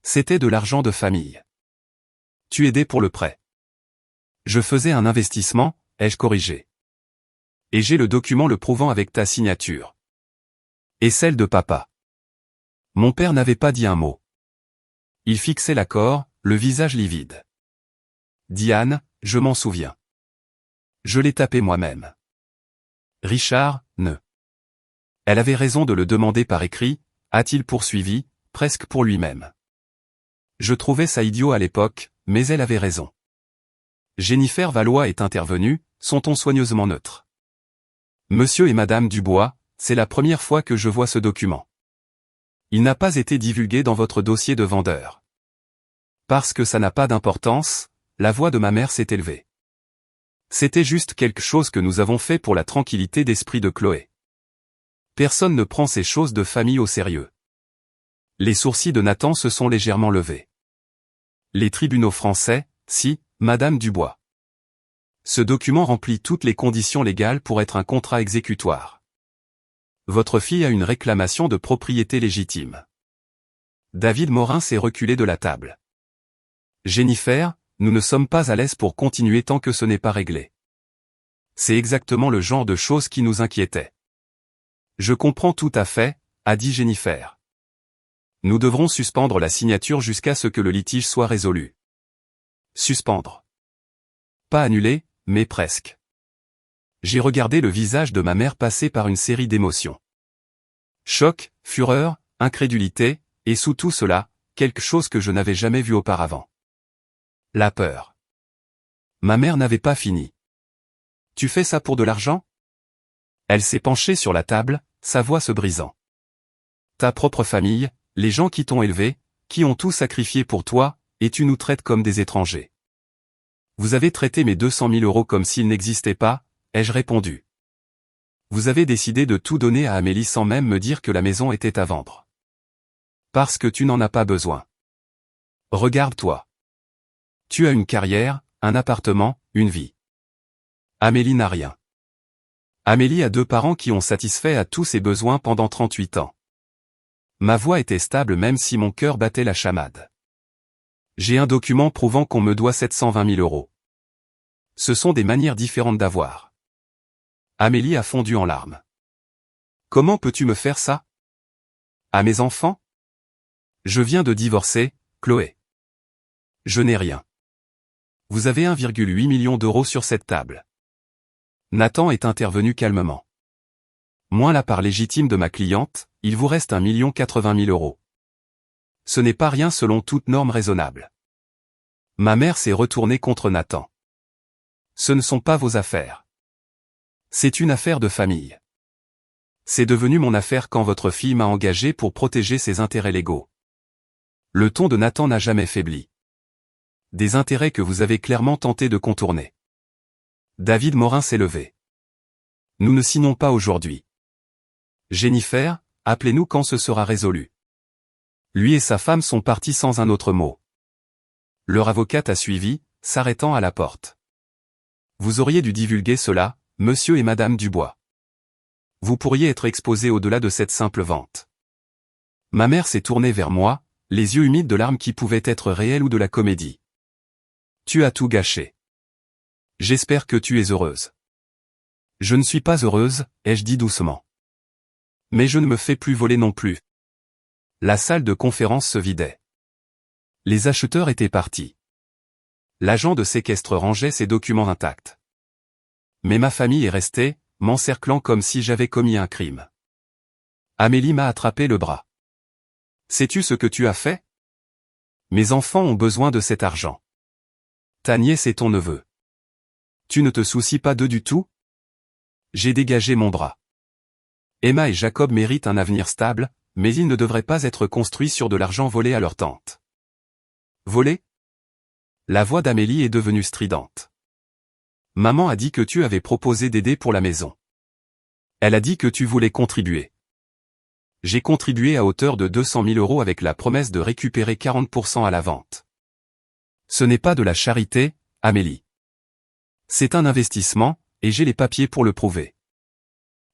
C'était de l'argent de famille. Tu aidais pour le prêt. Je faisais un investissement, ai-je corrigé. Et j'ai le document le prouvant avec ta signature. Et celle de papa. Mon père n'avait pas dit un mot. Il fixait l'accord, le visage livide. Diane, je m'en souviens. Je l'ai tapé moi-même. Richard, ne. Elle avait raison de le demander par écrit, a-t-il poursuivi, presque pour lui-même. Je trouvais ça idiot à l'époque, mais elle avait raison. Jennifer Valois est intervenue, son ton soigneusement neutre. Monsieur et madame Dubois, c'est la première fois que je vois ce document. Il n'a pas été divulgué dans votre dossier de vendeur. Parce que ça n'a pas d'importance, la voix de ma mère s'est élevée. C'était juste quelque chose que nous avons fait pour la tranquillité d'esprit de Chloé. Personne ne prend ces choses de famille au sérieux. Les sourcils de Nathan se sont légèrement levés. Les tribunaux français, si, madame Dubois. Ce document remplit toutes les conditions légales pour être un contrat exécutoire. Votre fille a une réclamation de propriété légitime. David Morin s'est reculé de la table. Jennifer, nous ne sommes pas à l'aise pour continuer tant que ce n'est pas réglé. C'est exactement le genre de choses qui nous inquiétait. Je comprends tout à fait, a dit Jennifer. Nous devrons suspendre la signature jusqu'à ce que le litige soit résolu. Suspendre. Pas annuler, mais presque. J'ai regardé le visage de ma mère passer par une série d'émotions. Choc, fureur, incrédulité, et sous tout cela, quelque chose que je n'avais jamais vu auparavant. La peur. Ma mère n'avait pas fini. Tu fais ça pour de l'argent? Elle s'est penchée sur la table, sa voix se brisant. Ta propre famille, les gens qui t'ont élevé, qui ont tout sacrifié pour toi, et tu nous traites comme des étrangers. Vous avez traité mes 200 000 € comme s'ils n'existaient pas, ai-je répondu. Vous avez décidé de tout donner à Amélie sans même me dire que la maison était à vendre. Parce que tu n'en as pas besoin. Regarde-toi. Tu as une carrière, un appartement, une vie. Amélie n'a rien. Amélie a 2 parents qui ont satisfait à tous ses besoins pendant 38 ans. Ma voix était stable même si mon cœur battait la chamade. J'ai un document prouvant qu'on me doit 720 000 €. Ce sont des manières différentes d'avoir. Amélie a fondu en larmes. Comment peux-tu me faire ça? À mes enfants? Je viens de divorcer, Chloé. Je n'ai rien. Vous avez 1,8 million d'euros sur cette table. Nathan est intervenu calmement. Moins la part légitime de ma cliente, il vous reste 1,080 000 €. Ce n'est pas rien selon toute norme raisonnable. Ma mère s'est retournée contre Nathan. Ce ne sont pas vos affaires. C'est une affaire de famille. C'est devenu mon affaire quand votre fille m'a engagé pour protéger ses intérêts légaux. Le ton de Nathan n'a jamais faibli. Des intérêts que vous avez clairement tenté de contourner. David Morin s'est levé. Nous ne signons pas aujourd'hui. Jennifer, appelez-nous quand ce sera résolu. Lui et sa femme sont partis sans un autre mot. Leur avocate a suivi, s'arrêtant à la porte. Vous auriez dû divulguer cela, monsieur et madame Dubois. Vous pourriez être exposé au-delà de cette simple vente. Ma mère s'est tournée vers moi, les yeux humides de larmes qui pouvaient être réelles ou de la comédie. Tu as tout gâché. J'espère que tu es heureuse. Je ne suis pas heureuse, ai-je dit doucement. Mais je ne me fais plus voler non plus. La salle de conférence se vidait. Les acheteurs étaient partis. L'agent de séquestre rangeait ses documents intacts. Mais ma famille est restée, m'encerclant comme si j'avais commis un crime. Amélie m'a attrapé le bras. Sais-tu ce que tu as fait? Mes enfants ont besoin de cet argent. Ta nièce est ton neveu. Tu ne te soucies pas d'eux du tout? J'ai dégagé mon bras. Emma et Jacob méritent un avenir stable, mais ils ne devraient pas être construits sur de l'argent volé à leur tante. Volé? La voix d'Amélie est devenue stridente. Maman a dit que tu avais proposé d'aider pour la maison. Elle a dit que tu voulais contribuer. J'ai contribué à hauteur de 200 000 € avec la promesse de récupérer 40% à la vente. Ce n'est pas de la charité, Amélie. C'est un investissement, et j'ai les papiers pour le prouver.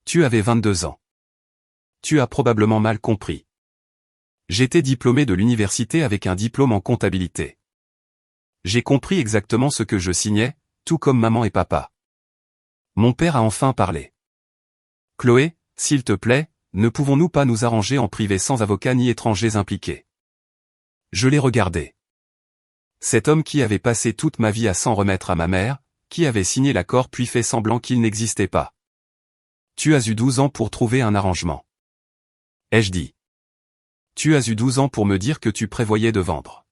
Tu avais 22 ans. Tu as probablement mal compris. J'étais diplômé de l'université avec un diplôme en comptabilité. J'ai compris exactement ce que je signais, tout comme maman et papa. Mon père a enfin parlé. Chloé, s'il te plaît, ne pouvons-nous pas nous arranger en privé sans avocat ni étrangers impliqués? Je l'ai regardé. Cet homme qui avait passé toute ma vie à s'en remettre à ma mère, qui avait signé l'accord puis fait semblant qu'il n'existait pas. Tu as eu 12 ans pour trouver un arrangement. Ai-je dit. Tu as eu 12 ans pour me dire que tu prévoyais de vendre.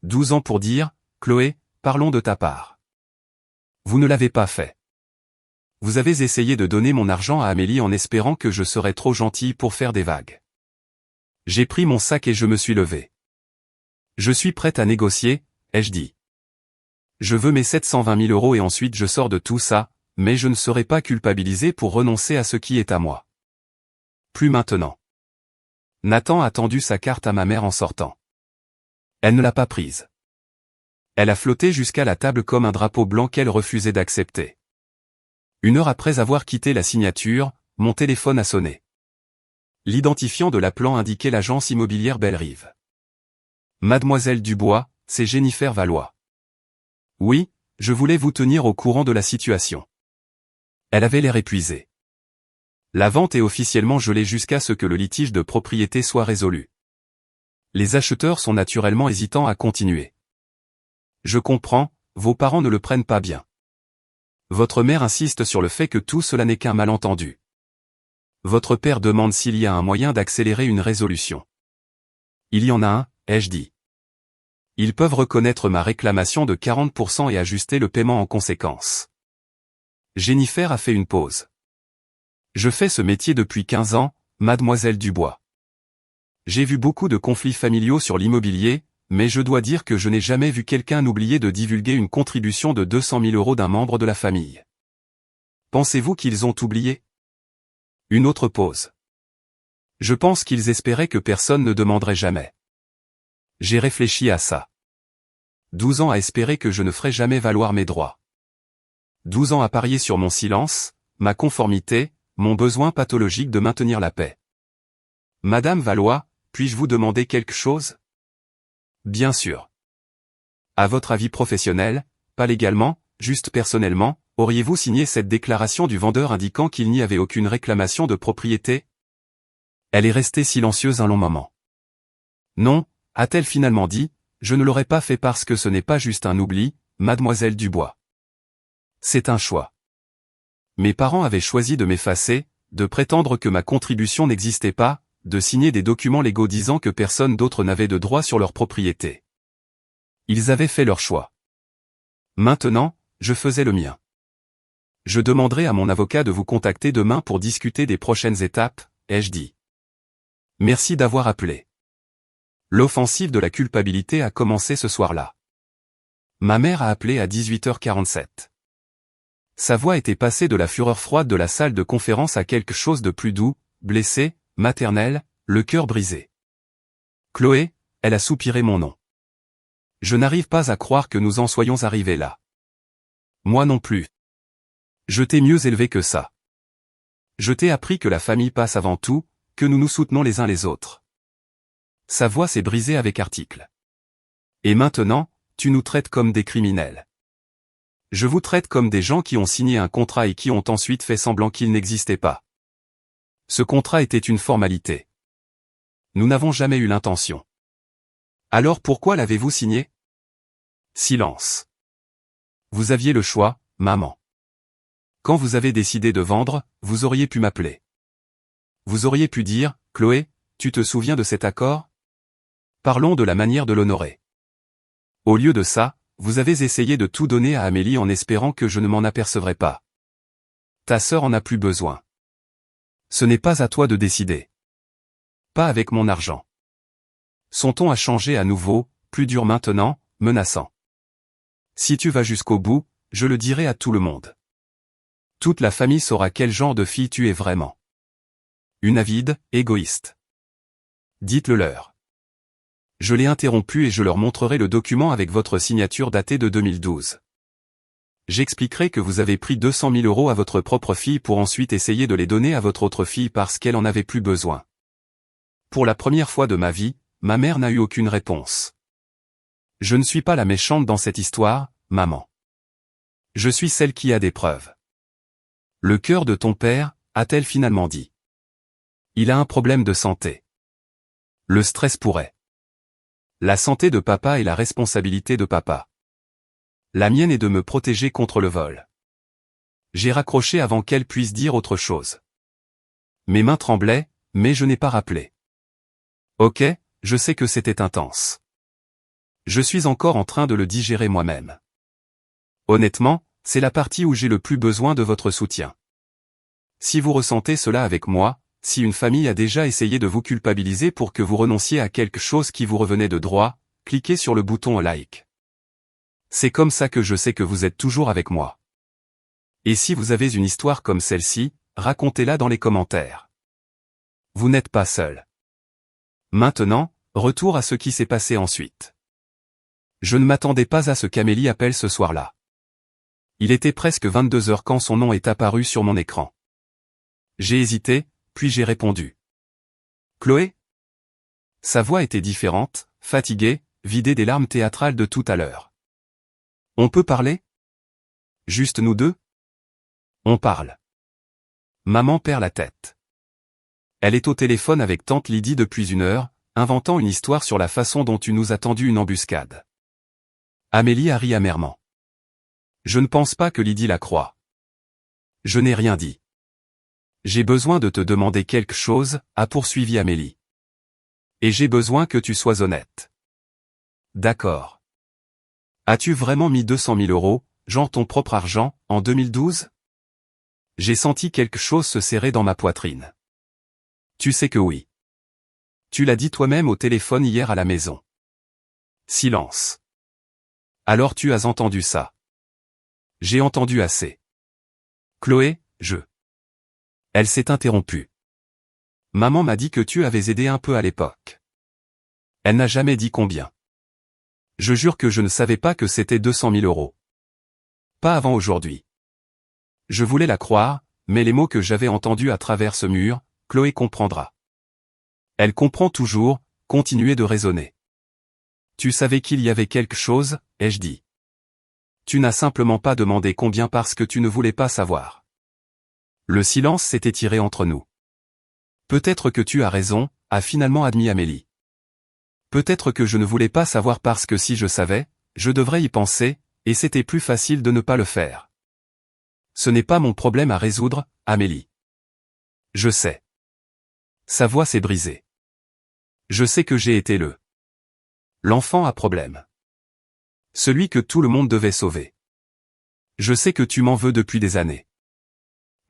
12 ans pour dire, Chloé, parlons de ta part. Vous ne l'avez pas fait. Vous avez essayé de donner mon argent à Amélie en espérant que je serais trop gentil pour faire des vagues. J'ai pris mon sac et je me suis levé. Je suis prête à négocier, ai-je dit. Je veux mes 720 000 € et ensuite je sors de tout ça, mais je ne serai pas culpabilisé pour renoncer à ce qui est à moi. Plus maintenant. Nathan a tendu sa carte à ma mère en sortant. Elle ne l'a pas prise. Elle a flotté jusqu'à la table comme un drapeau blanc qu'elle refusait d'accepter. 1 heure après avoir quitté la signature, mon téléphone a sonné. L'identifiant de l'appelant indiquait l'agence immobilière Bellerive. Mademoiselle Dubois, c'est Jennifer Valois. Oui, je voulais vous tenir au courant de la situation. Elle avait l'air épuisée. La vente est officiellement gelée jusqu'à ce que le litige de propriété soit résolu. Les acheteurs sont naturellement hésitants à continuer. Je comprends, vos parents ne le prennent pas bien. Votre mère insiste sur le fait que tout cela n'est qu'un malentendu. Votre père demande s'il y a un moyen d'accélérer une résolution. Il y en a un, ai-je dit. Ils peuvent reconnaître ma réclamation de 40% et ajuster le paiement en conséquence. Jennifer a fait une pause. Je fais ce métier depuis 15 ans, mademoiselle Dubois. J'ai vu beaucoup de conflits familiaux sur l'immobilier, mais je dois dire que je n'ai jamais vu quelqu'un oublier de divulguer une contribution de 200 000 € d'un membre de la famille. Pensez-vous qu'ils ont oublié? Une autre pause. Je pense qu'ils espéraient que personne ne demanderait jamais. J'ai réfléchi à ça. 12 ans à espérer que je ne ferais jamais valoir mes droits. 12 ans à parier sur mon silence, ma conformité, mon besoin pathologique de maintenir la paix. Madame Valois, puis-je vous demander quelque chose? Bien sûr. À votre avis professionnel, pas légalement, juste personnellement, auriez-vous signé cette déclaration du vendeur indiquant qu'il n'y avait aucune réclamation de propriété? Elle est restée silencieuse un long moment. Non, a-t-elle finalement dit, je ne l'aurais pas fait parce que ce n'est pas juste un oubli, mademoiselle Dubois. C'est un choix. Mes parents avaient choisi de m'effacer, de prétendre que ma contribution n'existait pas, de signer des documents légaux disant que personne d'autre n'avait de droit sur leur propriété. Ils avaient fait leur choix. Maintenant, je faisais le mien. Je demanderai à mon avocat de vous contacter demain pour discuter des prochaines étapes, ai-je dit. Merci d'avoir appelé. L'offensive de la culpabilité a commencé ce soir-là. Ma mère a appelé à 18h47. Sa voix était passée de la fureur froide de la salle de conférence à quelque chose de plus doux, blessé, maternel, le cœur brisé. Chloé, elle a soupiré mon nom. Je n'arrive pas à croire que nous en soyons arrivés là. Moi non plus. Je t'ai mieux élevé que ça. Je t'ai appris que la famille passe avant tout, que nous nous soutenons les uns les autres. Sa voix s'est brisée avec article. Et maintenant, tu nous traites comme des criminels. Je vous traite comme des gens qui ont signé un contrat et qui ont ensuite fait semblant qu'il n'existait pas. Ce contrat était une formalité. Nous n'avons jamais eu l'intention. Alors pourquoi l'avez-vous signé? Silence. Vous aviez le choix, maman. Quand vous avez décidé de vendre, vous auriez pu m'appeler. Vous auriez pu dire, Chloé, tu te souviens de cet accord? Parlons de la manière de l'honorer. Au lieu de ça, vous avez essayé de tout donner à Amélie en espérant que je ne m'en apercevrais pas. Ta sœur en a plus besoin. Ce n'est pas à toi de décider. Pas avec mon argent. Son ton a changé à nouveau, plus dur maintenant, menaçant. Si tu vas jusqu'au bout, je le dirai à tout le monde. Toute la famille saura quel genre de fille tu es vraiment. Une avide, égoïste. Dites-le leur. Je l'ai interrompu et je leur montrerai le document avec votre signature datée de 2012. J'expliquerai que vous avez pris 200 000 € à votre propre fille pour ensuite essayer de les donner à votre autre fille parce qu'elle en avait plus besoin. Pour la première fois de ma vie, ma mère n'a eu aucune réponse. Je ne suis pas la méchante dans cette histoire, maman. Je suis celle qui a des preuves. Le cœur de ton père, a-t-elle finalement dit. Il a un problème de santé. Le stress pourrait. La santé de papa est la responsabilité de papa. La mienne est de me protéger contre le vol. J'ai raccroché avant qu'elle puisse dire autre chose. Mes mains tremblaient, mais je n'ai pas rappelé. Ok, je sais que c'était intense. Je suis encore en train de le digérer moi-même. Honnêtement, c'est la partie où j'ai le plus besoin de votre soutien. Si vous ressentez cela avec moi, si une famille a déjà essayé de vous culpabiliser pour que vous renonciez à quelque chose qui vous revenait de droit, cliquez sur le bouton like. C'est comme ça que je sais que vous êtes toujours avec moi. Et si vous avez une histoire comme celle-ci, racontez-la dans les commentaires. Vous n'êtes pas seul. Maintenant, retour à ce qui s'est passé ensuite. Je ne m'attendais pas à ce qu'Amélie appelle ce soir-là. Il était presque 22 heures quand son nom est apparu sur mon écran. J'ai hésité, puis j'ai répondu. Chloé? Sa voix était différente, fatiguée, vidée des larmes théâtrales de tout à l'heure. On peut parler? Juste nous deux? On parle. Maman perd la tête. Elle est au téléphone avec tante Lydie depuis 1 heure, inventant une histoire sur la façon dont tu nous as tendu une embuscade. Amélie a ri amèrement. Je ne pense pas que Lydie la croie. Je n'ai rien dit. J'ai besoin de te demander quelque chose, a poursuivi Amélie. Et j'ai besoin que tu sois honnête. D'accord. As-tu vraiment mis 200 000 €, genre ton propre argent, en 2012? J'ai senti quelque chose se serrer dans ma poitrine. Tu sais que oui. Tu l'as dit toi-même au téléphone hier à la maison. Silence. Alors tu as entendu ça. J'ai entendu assez. Chloé, Elle s'est interrompue. Maman m'a dit que tu avais aidé un peu à l'époque. Elle n'a jamais dit combien. Je jure que je ne savais pas que c'était 200 000 euros. Pas avant aujourd'hui. Je voulais la croire, mais les mots que j'avais entendus à travers ce mur, Chloé comprendra. Elle comprend toujours, continuez de raisonner. Tu savais qu'il y avait quelque chose, ai-je dit. Tu n'as simplement pas demandé combien parce que tu ne voulais pas savoir. Le silence s'est étiré entre nous. Peut-être que tu as raison, a finalement admis Amélie. Peut-être que je ne voulais pas savoir parce que si je savais, je devrais y penser, et c'était plus facile de ne pas le faire. Ce n'est pas mon problème à résoudre, Amélie. Je sais. Sa voix s'est brisée. Je sais que j'ai été l'enfant à problème. Celui que tout le monde devait sauver. Je sais que tu m'en veux depuis des années.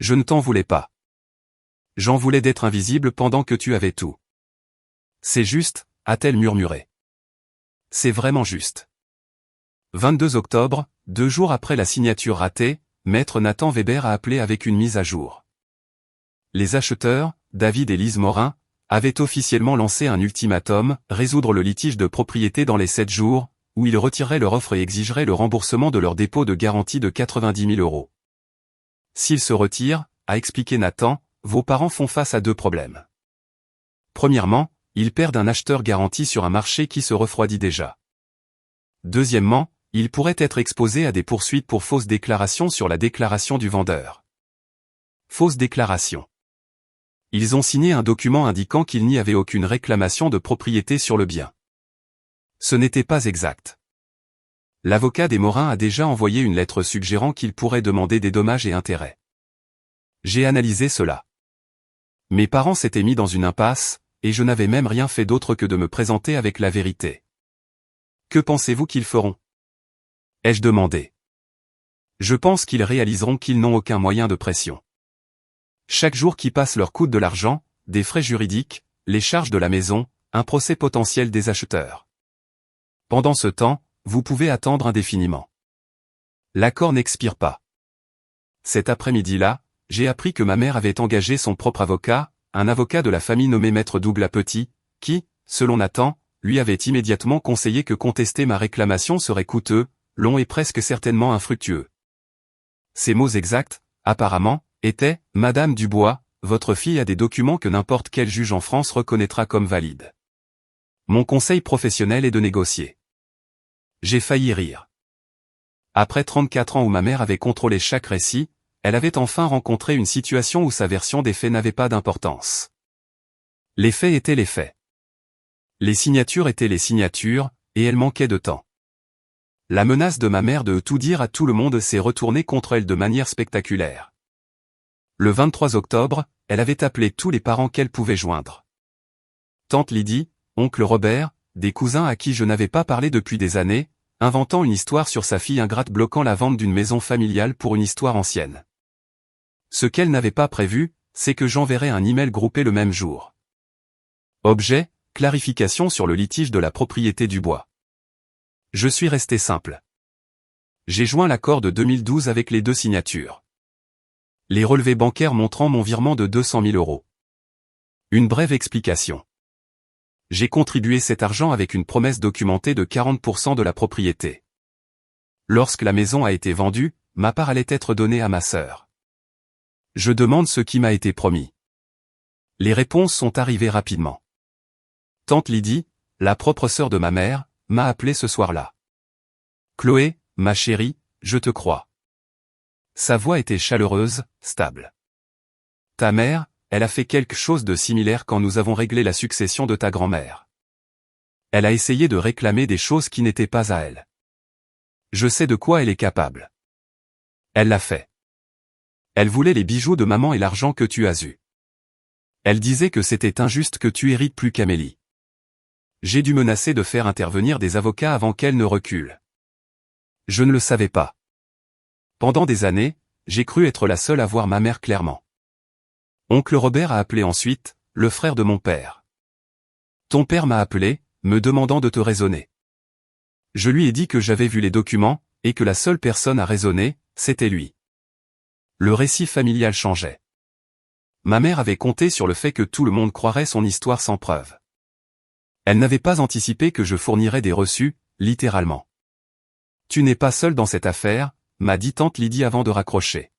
Je ne t'en voulais pas. J'en voulais d'être invisible pendant que tu avais tout. C'est juste, a-t-elle murmuré. C'est vraiment juste. 22 octobre, 2 jours après la signature ratée, Maître Nathan Weber a appelé avec une mise à jour. Les acheteurs, David et Lise Morin, avaient officiellement lancé un ultimatum, résoudre le litige de propriété dans les 7 jours, où ils retireraient leur offre et exigeraient le remboursement de leur dépôt de garantie de 90 000 euros. S'ils se retirent, a expliqué Nathan, vos parents font face à 2 problèmes. Premièrement, ils perdent un acheteur garanti sur un marché qui se refroidit déjà. Deuxièmement, ils pourraient être exposés à des poursuites pour fausses déclarations sur la déclaration du vendeur. Fausse déclaration. Ils ont signé un document indiquant qu'il n'y avait aucune réclamation de propriété sur le bien. Ce n'était pas exact. L'avocat des Morin a déjà envoyé une lettre suggérant qu'il pourrait demander des dommages et intérêts. J'ai analysé cela. Mes parents s'étaient mis dans une impasse, et je n'avais même rien fait d'autre que de me présenter avec la vérité. Que pensez-vous qu'ils feront ? Ai-je demandé. Je pense qu'ils réaliseront qu'ils n'ont aucun moyen de pression. Chaque jour qui passe leur coûte de l'argent, des frais juridiques, les charges de la maison, un procès potentiel des acheteurs. Pendant ce temps, vous pouvez attendre indéfiniment. L'accord n'expire pas. Cet après-midi-là, j'ai appris que ma mère avait engagé son propre avocat, un avocat de la famille nommé Maître Douglas Petit, qui, selon Nathan, lui avait immédiatement conseillé que contester ma réclamation serait coûteux, long et presque certainement infructueux. Ses mots exacts, apparemment, étaient « Madame Dubois, votre fille a des documents que n'importe quel juge en France reconnaîtra comme valides. Mon conseil professionnel est de négocier. » J'ai failli rire. Après 34 ans où ma mère avait contrôlé chaque récit, elle avait enfin rencontré une situation où sa version des faits n'avait pas d'importance. Les faits étaient les faits. Les signatures étaient les signatures, et elle manquait de temps. La menace de ma mère de tout dire à tout le monde s'est retournée contre elle de manière spectaculaire. Le 23 octobre, elle avait appelé tous les parents qu'elle pouvait joindre. Tante Lydie, oncle Robert, des cousins à qui je n'avais pas parlé depuis des années, inventant une histoire sur sa fille ingrate bloquant la vente d'une maison familiale pour une histoire ancienne. Ce qu'elle n'avait pas prévu, c'est que j'enverrais un email groupé le même jour. Objet, clarification sur le litige de la propriété du bois. Je suis resté simple. J'ai joint l'accord de 2012 avec les 2 signatures. Les relevés bancaires montrant mon virement de 200 000 euros. Une brève explication. J'ai contribué cet argent avec une promesse documentée de 40% de la propriété. Lorsque la maison a été vendue, ma part allait être donnée à ma sœur. Je demande ce qui m'a été promis. Les réponses sont arrivées rapidement. Tante Lydie, la propre sœur de ma mère, m'a appelé ce soir-là. Chloé, ma chérie, je te crois. Sa voix était chaleureuse, stable. Ta mère, elle a fait quelque chose de similaire quand nous avons réglé la succession de ta grand-mère. Elle a essayé de réclamer des choses qui n'étaient pas à elle. Je sais de quoi elle est capable. Elle l'a fait. Elle voulait les bijoux de maman et l'argent que tu as eu. Elle disait que c'était injuste que tu hérites plus qu'Amélie. J'ai dû menacer de faire intervenir des avocats avant qu'elle ne recule. Je ne le savais pas. Pendant des années, j'ai cru être la seule à voir ma mère clairement. Oncle Robert a appelé ensuite, le frère de mon père. Ton père m'a appelé, me demandant de te raisonner. Je lui ai dit que j'avais vu les documents, et que la seule personne à raisonner, c'était lui. Le récit familial changeait. Ma mère avait compté sur le fait que tout le monde croirait son histoire sans preuve. Elle n'avait pas anticipé que je fournirais des reçus, littéralement. Tu n'es pas seul dans cette affaire, m'a dit tante Lydie avant de raccrocher.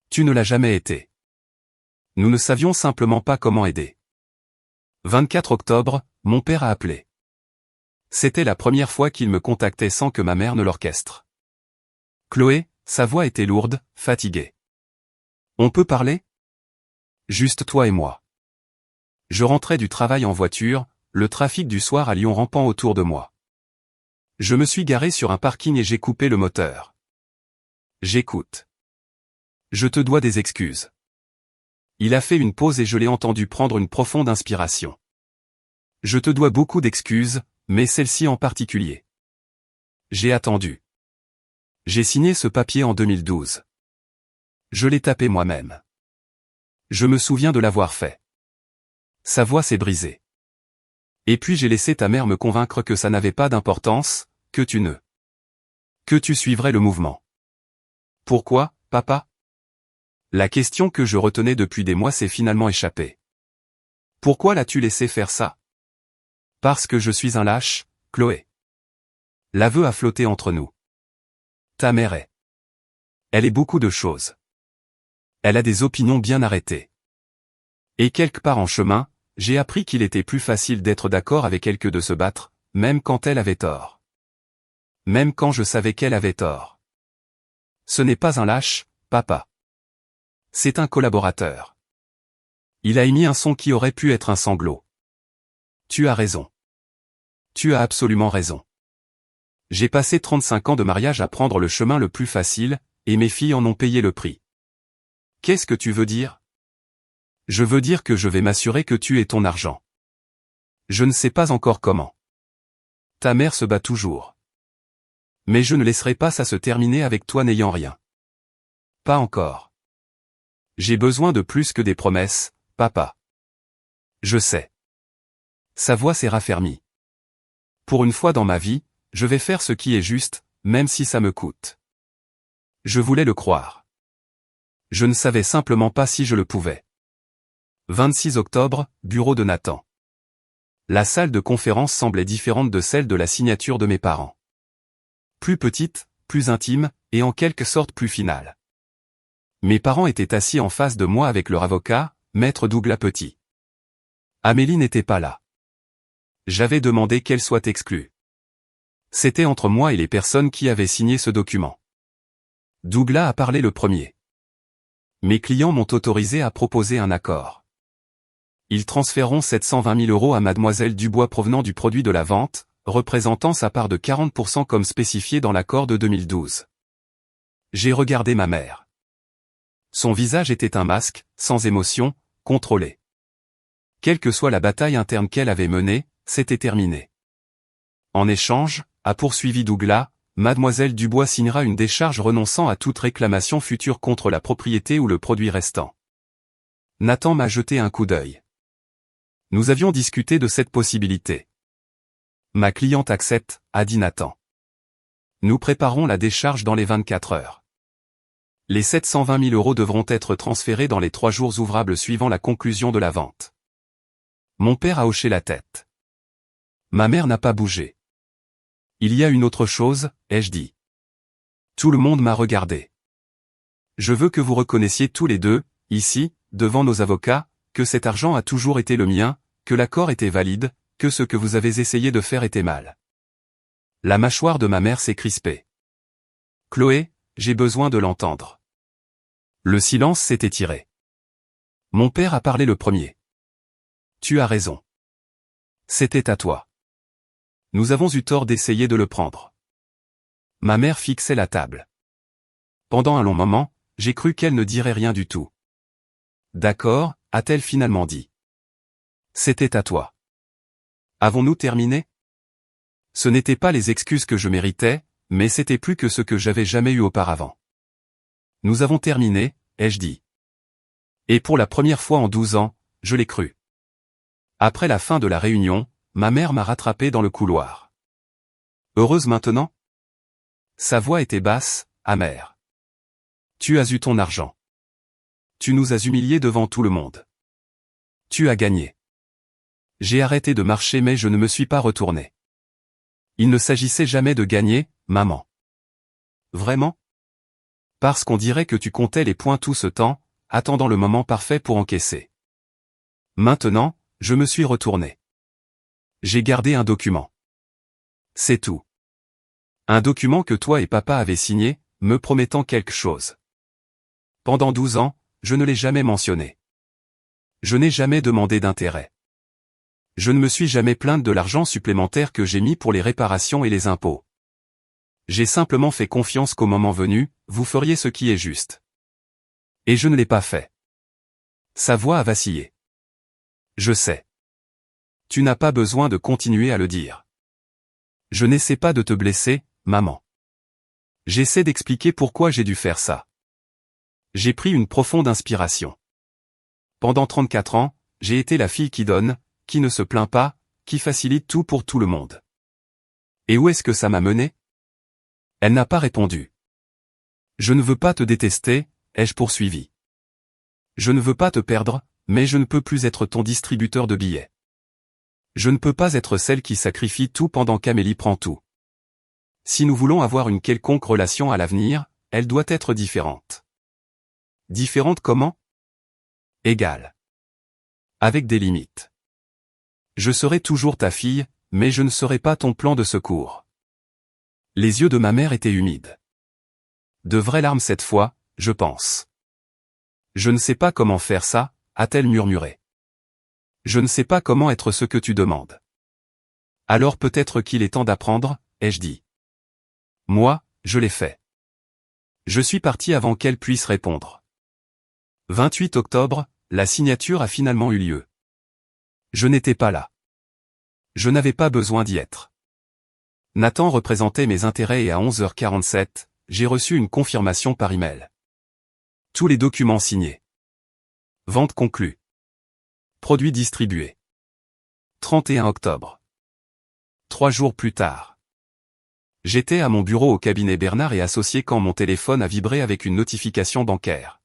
Tu ne l'as jamais été. Nous ne savions simplement pas comment aider. 24 octobre, mon père a appelé. C'était la première fois qu'il me contactait sans que ma mère ne l'orchestre. Chloé, sa voix était lourde, fatiguée. On peut parler ? Juste toi et moi. Je rentrais du travail en voiture, le trafic du soir à Lyon rampant autour de moi. Je me suis garé sur un parking et j'ai coupé le moteur. J'écoute. Je te dois des excuses. Il a fait une pause et je l'ai entendu prendre une profonde inspiration. Je te dois beaucoup d'excuses, mais celle-ci en particulier. J'ai attendu. J'ai signé ce papier en 2012. Je l'ai tapé moi-même. Je me souviens de l'avoir fait. Sa voix s'est brisée. Et puis j'ai laissé ta mère me convaincre que ça n'avait pas d'importance, que tu suivrais le mouvement. Pourquoi, papa ? La question que je retenais depuis des mois s'est finalement échappée. Pourquoi l'as-tu laissé faire ça ? Parce que je suis un lâche, Chloé. L'aveu a flotté entre nous. Ta mère est. Elle est beaucoup de choses. Elle a des opinions bien arrêtées. Et quelque part en chemin, j'ai appris qu'il était plus facile d'être d'accord avec elle que de se battre, même quand elle avait tort. Même quand je savais qu'elle avait tort. Ce n'est pas un lâche, papa. C'est un collaborateur. Il a émis un son qui aurait pu être un sanglot. Tu as raison. Tu as absolument raison. J'ai passé 35 ans de mariage à prendre le chemin le plus facile, et mes filles en ont payé le prix. Qu'est-ce que tu veux dire ? Je veux dire que je vais m'assurer que tu aies ton argent. Je ne sais pas encore comment. Ta mère se bat toujours. Mais je ne laisserai pas ça se terminer avec toi n'ayant rien. Pas encore. J'ai besoin de plus que des promesses, papa. Je sais. Sa voix s'est raffermie. Pour une fois dans ma vie, je vais faire ce qui est juste, même si ça me coûte. Je voulais le croire. Je ne savais simplement pas si je le pouvais. 26 octobre, bureau de Nathan. La salle de conférence semblait différente de celle de la signature de mes parents. Plus petite, plus intime, et en quelque sorte plus finale. Mes parents étaient assis en face de moi avec leur avocat, maître Douglas Petit. Amélie n'était pas là. J'avais demandé qu'elle soit exclue. C'était entre moi et les personnes qui avaient signé ce document. Douglas a parlé le premier. Mes clients m'ont autorisé à proposer un accord. Ils transféreront 720 000 € à Mademoiselle Dubois provenant du produit de la vente, représentant sa part de 40% comme spécifié dans l'accord de 2012. J'ai regardé ma mère. Son visage était un masque, sans émotion, contrôlé. Quelle que soit la bataille interne qu'elle avait menée, c'était terminé. En échange, a poursuivi Douglas, Mademoiselle Dubois signera une décharge renonçant à toute réclamation future contre la propriété ou le produit restant. Nathan m'a jeté un coup d'œil. Nous avions discuté de cette possibilité. Ma cliente accepte, a dit Nathan. Nous préparons la décharge dans les 24 heures. Les 720 000 € devront être transférés dans les 3 jours ouvrables suivant la conclusion de la vente. Mon père a hoché la tête. Ma mère n'a pas bougé. Il y a une autre chose, ai-je dit. Tout le monde m'a regardé. Je veux que vous reconnaissiez tous les deux, ici, devant nos avocats, que cet argent a toujours été le mien, que l'accord était valide, que ce que vous avez essayé de faire était mal. La mâchoire de ma mère s'est crispée. Chloé, j'ai besoin de l'entendre. Le silence s'est étiré. Mon père a parlé le premier. Tu as raison. C'était à toi. Nous avons eu tort d'essayer de le prendre. Ma mère fixait la table. Pendant un long moment, j'ai cru qu'elle ne dirait rien du tout. D'accord, a-t-elle finalement dit. C'était à toi. Avons-nous terminé ? Ce n'étaient pas les excuses que je méritais, mais c'était plus que ce que j'avais jamais eu auparavant. Nous avons terminé, ai-je dit. Et pour la première fois en 12 ans, je l'ai cru. Après la fin de la réunion, ma mère m'a rattrapé dans le couloir. Heureuse maintenant? Sa voix était basse, amère. Tu as eu ton argent. Tu nous as humiliés devant tout le monde. Tu as gagné. J'ai arrêté de marcher mais je ne me suis pas retourné. Il ne s'agissait jamais de gagner, maman. Vraiment? Parce qu'on dirait que tu comptais les points tout ce temps, attendant le moment parfait pour encaisser. Maintenant, je me suis retourné. J'ai gardé un document. C'est tout. Un document que toi et papa avez signé, me promettant quelque chose. Pendant 12 ans, je ne l'ai jamais mentionné. Je n'ai jamais demandé d'intérêt. Je ne me suis jamais plainte de l'argent supplémentaire que j'ai mis pour les réparations et les impôts. J'ai simplement fait confiance qu'au moment venu, vous feriez ce qui est juste. Et je ne l'ai pas fait. Sa voix a vacillé. Je sais. Tu n'as pas besoin de continuer à le dire. Je n'essaie pas de te blesser, maman. J'essaie d'expliquer pourquoi j'ai dû faire ça. J'ai pris une profonde inspiration. Pendant 34 ans, j'ai été la fille qui donne, qui ne se plaint pas, qui facilite tout pour tout le monde. Et où est-ce que ça m'a mené? Elle n'a pas répondu. Je ne veux pas te détester, ai-je poursuivi. Je ne veux pas te perdre, mais je ne peux plus être ton distributeur de billets. Je ne peux pas être celle qui sacrifie tout pendant qu'Amélie prend tout. Si nous voulons avoir une quelconque relation à l'avenir, elle doit être différente. Différente comment? Égale. Avec des limites. Je serai toujours ta fille, mais je ne serai pas ton plan de secours. Les yeux de ma mère étaient humides. De vraies larmes cette fois, je pense. Je ne sais pas comment faire ça, a-t-elle murmuré. Je ne sais pas comment être ce que tu demandes. Alors peut-être qu'il est temps d'apprendre, ai-je dit. Moi, je l'ai fait. Je suis parti avant qu'elle puisse répondre. 28 octobre, la signature a finalement eu lieu. Je n'étais pas là. Je n'avais pas besoin d'y être. Nathan représentait mes intérêts et à 11h47, j'ai reçu une confirmation par email. Tous les documents signés. Vente conclue. Produit distribué. 31 octobre. 3 jours plus tard. J'étais à mon bureau au cabinet Bernard et Associés quand mon téléphone a vibré avec une notification bancaire.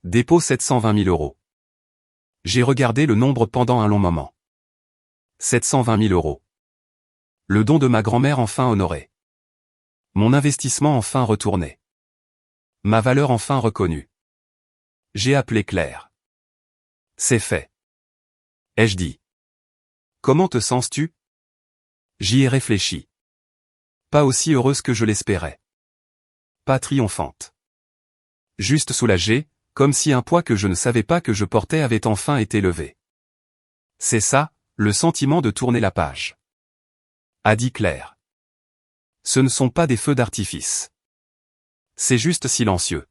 Dépôt 720 000 euros. J'ai regardé le nombre pendant un long moment. 720 000 euros. Le don de ma grand-mère enfin honoré. Mon investissement enfin retourné. Ma valeur enfin reconnue. J'ai appelé Claire. C'est fait. Ai-je dit. Comment te sens-tu? J'y ai réfléchi. Pas aussi heureuse que je l'espérais. Pas triomphante. Juste soulagée, comme si un poids que je ne savais pas que je portais avait enfin été levé. C'est ça, le sentiment de tourner la page. A dit Claire. Ce ne sont pas des feux d'artifice. C'est juste silencieux.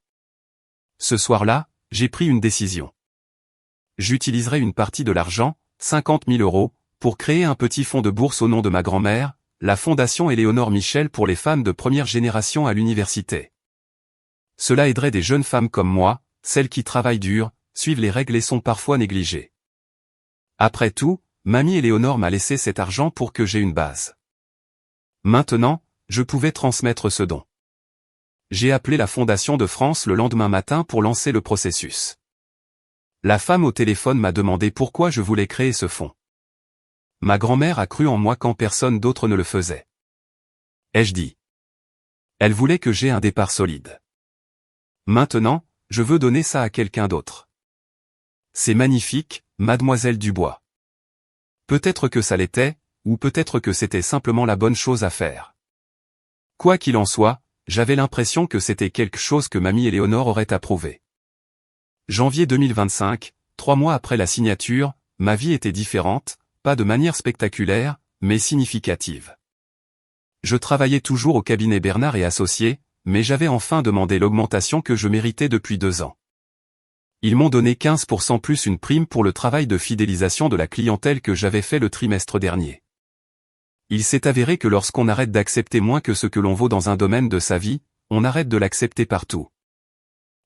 Ce soir-là, j'ai pris une décision. J'utiliserai une partie de l'argent, 50 000 euros, pour créer un petit fonds de bourse au nom de ma grand-mère, la Fondation Éléonore Michel pour les femmes de première génération à l'université. Cela aiderait des jeunes femmes comme moi, celles qui travaillent dur, suivent les règles et sont parfois négligées. Après tout, mamie Éléonore m'a laissé cet argent pour que j'aie une base. Maintenant, je pouvais transmettre ce don. J'ai appelé la Fondation de France le lendemain matin pour lancer le processus. La femme au téléphone m'a demandé pourquoi je voulais créer ce fonds. Ma grand-mère a cru en moi quand personne d'autre ne le faisait. Ai-je dit. Elle voulait que j'aie un départ solide. Maintenant, je veux donner ça à quelqu'un d'autre. C'est magnifique, mademoiselle Dubois. Peut-être que ça l'était, ou peut-être que c'était simplement la bonne chose à faire. Quoi qu'il en soit, j'avais l'impression que c'était quelque chose que mamie Éléonore aurait approuvé. Janvier 2025, 3 mois après la signature, ma vie était différente, pas de manière spectaculaire, mais significative. Je travaillais toujours au cabinet Bernard et Associés, mais j'avais enfin demandé l'augmentation que je méritais depuis 2 ans. Ils m'ont donné 15% plus une prime pour le travail de fidélisation de la clientèle que j'avais fait le trimestre dernier. Il s'est avéré que lorsqu'on arrête d'accepter moins que ce que l'on vaut dans un domaine de sa vie, on arrête de l'accepter partout.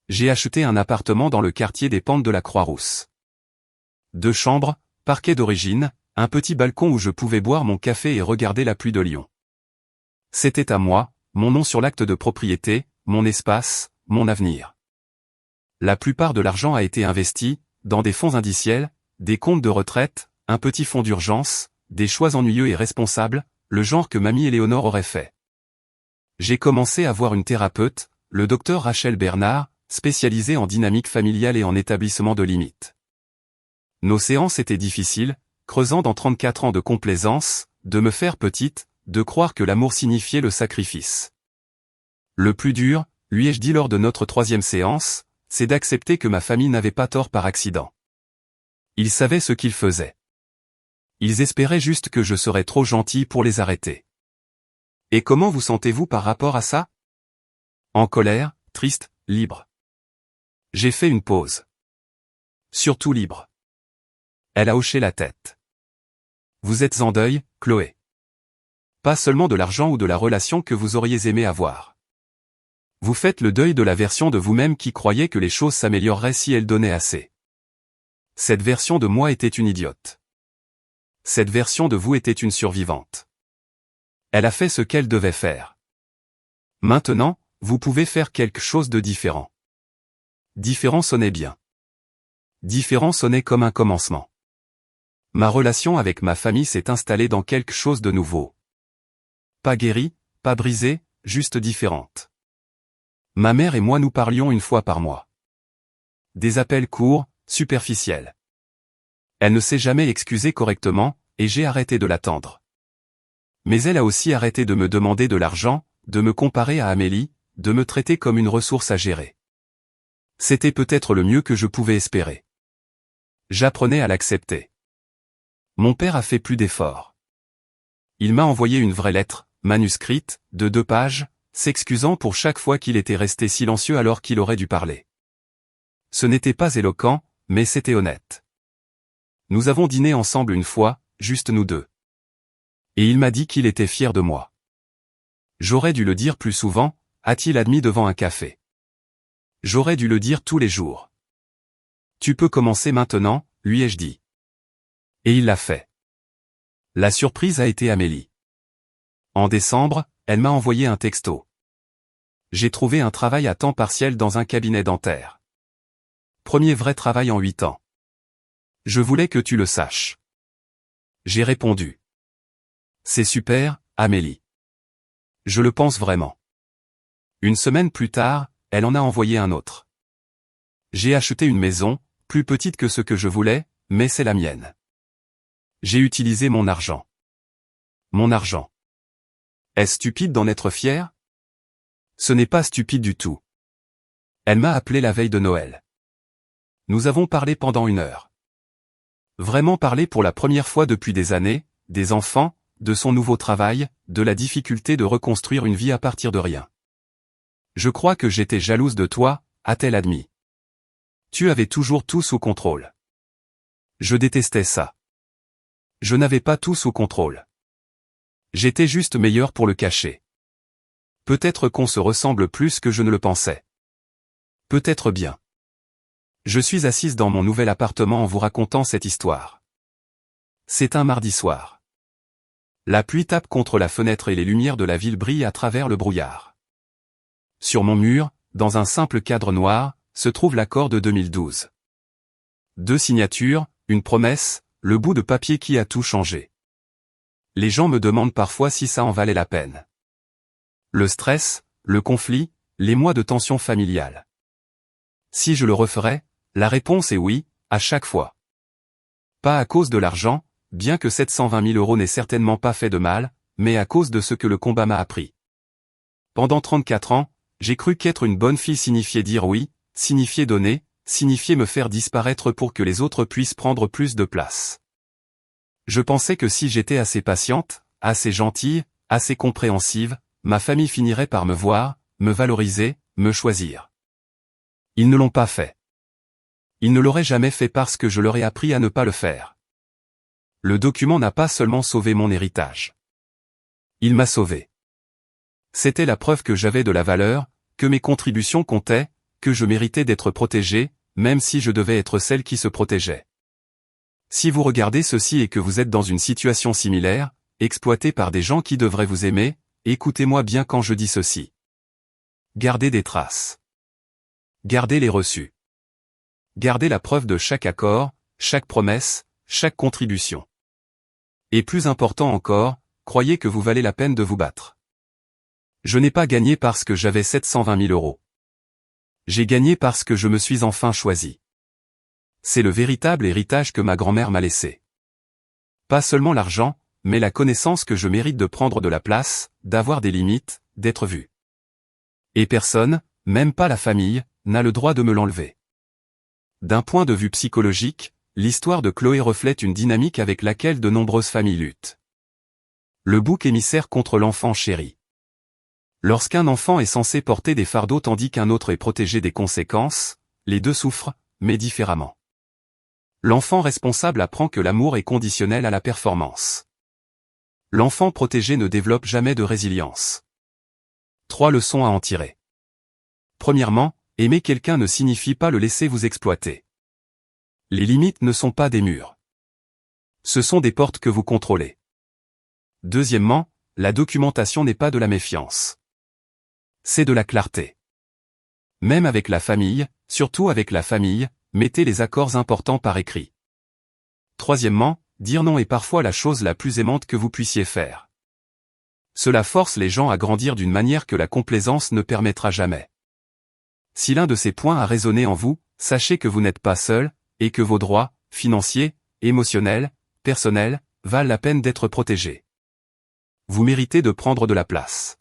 J'ai acheté un appartement dans le quartier des Pentes de la Croix-Rousse. 2 chambres, parquet d'origine, un petit balcon où je pouvais boire mon café et regarder la pluie de Lyon. C'était à moi, mon nom sur l'acte de propriété, mon espace, mon avenir. La plupart de l'argent a été investi, dans des fonds indiciels, des comptes de retraite, un petit fonds d'urgence, des choix ennuyeux et responsables, le genre que mamie Éléonore aurait fait. J'ai commencé à voir une thérapeute, le docteur Rachel Bernard, spécialisée en dynamique familiale et en établissement de limites. Nos séances étaient difficiles, creusant dans 34 ans de complaisance, de me faire petite, de croire que l'amour signifiait le sacrifice. Le plus dur, lui ai-je dit lors de notre 3e séance, c'est d'accepter que ma famille n'avait pas tort par accident. Ils savaient ce qu'ils faisaient. Ils espéraient juste que je serais trop gentil pour les arrêter. Et comment vous sentez-vous par rapport à ça? En colère, triste, libre. J'ai fait une pause. Surtout libre. Elle a hoché la tête. Vous êtes en deuil, Chloé. Pas seulement de l'argent ou de la relation que vous auriez aimé avoir. Vous faites le deuil de la version de vous-même qui croyait que les choses s'amélioreraient si elle donnait assez. Cette version de moi était une idiote. Cette version de vous était une survivante. Elle a fait ce qu'elle devait faire. Maintenant, vous pouvez faire quelque chose de différent. Différent sonnait bien. Différent sonnait comme un commencement. Ma relation avec ma famille s'est installée dans quelque chose de nouveau. Pas guérie, pas brisée, juste différente. Ma mère et moi nous parlions une fois par mois. Des appels courts, superficiels. Elle ne s'est jamais excusée correctement, et j'ai arrêté de l'attendre. Mais elle a aussi arrêté de me demander de l'argent, de me comparer à Amélie, de me traiter comme une ressource à gérer. C'était peut-être le mieux que je pouvais espérer. J'apprenais à l'accepter. Mon père a fait plus d'efforts. Il m'a envoyé une vraie lettre, manuscrite, de 2 pages, s'excusant pour chaque fois qu'il était resté silencieux alors qu'il aurait dû parler. Ce n'était pas éloquent, mais c'était honnête. Nous avons dîné ensemble une fois, juste nous deux. Et il m'a dit qu'il était fier de moi. J'aurais dû le dire plus souvent, a-t-il admis devant un café. J'aurais dû le dire tous les jours. Tu peux commencer maintenant, lui ai-je dit. Et il l'a fait. La surprise a été Amélie. En décembre, elle m'a envoyé un texto. J'ai trouvé un travail à temps partiel dans un cabinet dentaire. Premier vrai travail en 8 ans. Je voulais que tu le saches. J'ai répondu. C'est super, Amélie. Je le pense vraiment. Une semaine plus tard, elle en a envoyé un autre. J'ai acheté une maison, plus petite que ce que je voulais, mais c'est la mienne. J'ai utilisé mon argent. Mon argent. Est-ce stupide d'en être fier? Ce n'est pas stupide du tout. Elle m'a appelé la veille de Noël. Nous avons parlé pendant 1 heure. Vraiment parlé pour la première fois depuis des années, des enfants, de son nouveau travail, de la difficulté de reconstruire une vie à partir de rien. Je crois que j'étais jalouse de toi, a-t-elle admis. Tu avais toujours tout sous contrôle. Je détestais ça. Je n'avais pas tout sous contrôle. J'étais juste meilleur pour le cacher. Peut-être qu'on se ressemble plus que je ne le pensais. Peut-être bien. Je suis assise dans mon nouvel appartement en vous racontant cette histoire. C'est un mardi soir. La pluie tape contre la fenêtre et les lumières de la ville brillent à travers le brouillard. Sur mon mur, dans un simple cadre noir, se trouve l'accord de 2012. 2 signatures, une promesse, le bout de papier qui a tout changé. Les gens me demandent parfois si ça en valait la peine. Le stress, le conflit, les mois de tension familiale. Si je le referais, la réponse est oui, à chaque fois. Pas à cause de l'argent, bien que 720 000 € n'aient certainement pas fait de mal, mais à cause de ce que le combat m'a appris. Pendant 34 ans, j'ai cru qu'être une bonne fille signifiait dire oui, signifiait donner, signifiait me faire disparaître pour que les autres puissent prendre plus de place. Je pensais que si j'étais assez patiente, assez gentille, assez compréhensive, ma famille finirait par me voir, me valoriser, me choisir. Ils ne l'ont pas fait. Ils ne l'auraient jamais fait parce que je leur ai appris à ne pas le faire. Le document n'a pas seulement sauvé mon héritage. Il m'a sauvé. C'était la preuve que j'avais de la valeur, que mes contributions comptaient, que je méritais d'être protégée, même si je devais être celle qui se protégeait. Si vous regardez ceci et que vous êtes dans une situation similaire, exploité par des gens qui devraient vous aimer, écoutez-moi bien quand je dis ceci. Gardez des traces. Gardez les reçus. Gardez la preuve de chaque accord, chaque promesse, chaque contribution. Et plus important encore, croyez que vous valez la peine de vous battre. Je n'ai pas gagné parce que j'avais 720 000 euros. J'ai gagné parce que je me suis enfin choisi. C'est le véritable héritage que ma grand-mère m'a laissé. Pas seulement l'argent, mais la connaissance que je mérite de prendre de la place, d'avoir des limites, d'être vu. Et personne, même pas la famille, n'a le droit de me l'enlever. D'un point de vue psychologique, l'histoire de Chloé reflète une dynamique avec laquelle de nombreuses familles luttent. Le bouc émissaire contre l'enfant chéri. Lorsqu'un enfant est censé porter des fardeaux tandis qu'un autre est protégé des conséquences, les deux souffrent, mais différemment. L'enfant responsable apprend que l'amour est conditionnel à la performance. L'enfant protégé ne développe jamais de résilience. 3 leçons à en tirer. Premièrement, aimer quelqu'un ne signifie pas le laisser vous exploiter. Les limites ne sont pas des murs. Ce sont des portes que vous contrôlez. Deuxièmement, la documentation n'est pas de la méfiance. C'est de la clarté. Même avec la famille, surtout avec la famille, mettez les accords importants par écrit. Troisièmement, dire non est parfois la chose la plus aimante que vous puissiez faire. Cela force les gens à grandir d'une manière que la complaisance ne permettra jamais. Si l'un de ces points a résonné en vous, sachez que vous n'êtes pas seul, et que vos droits, financiers, émotionnels, personnels, valent la peine d'être protégés. Vous méritez de prendre de la place.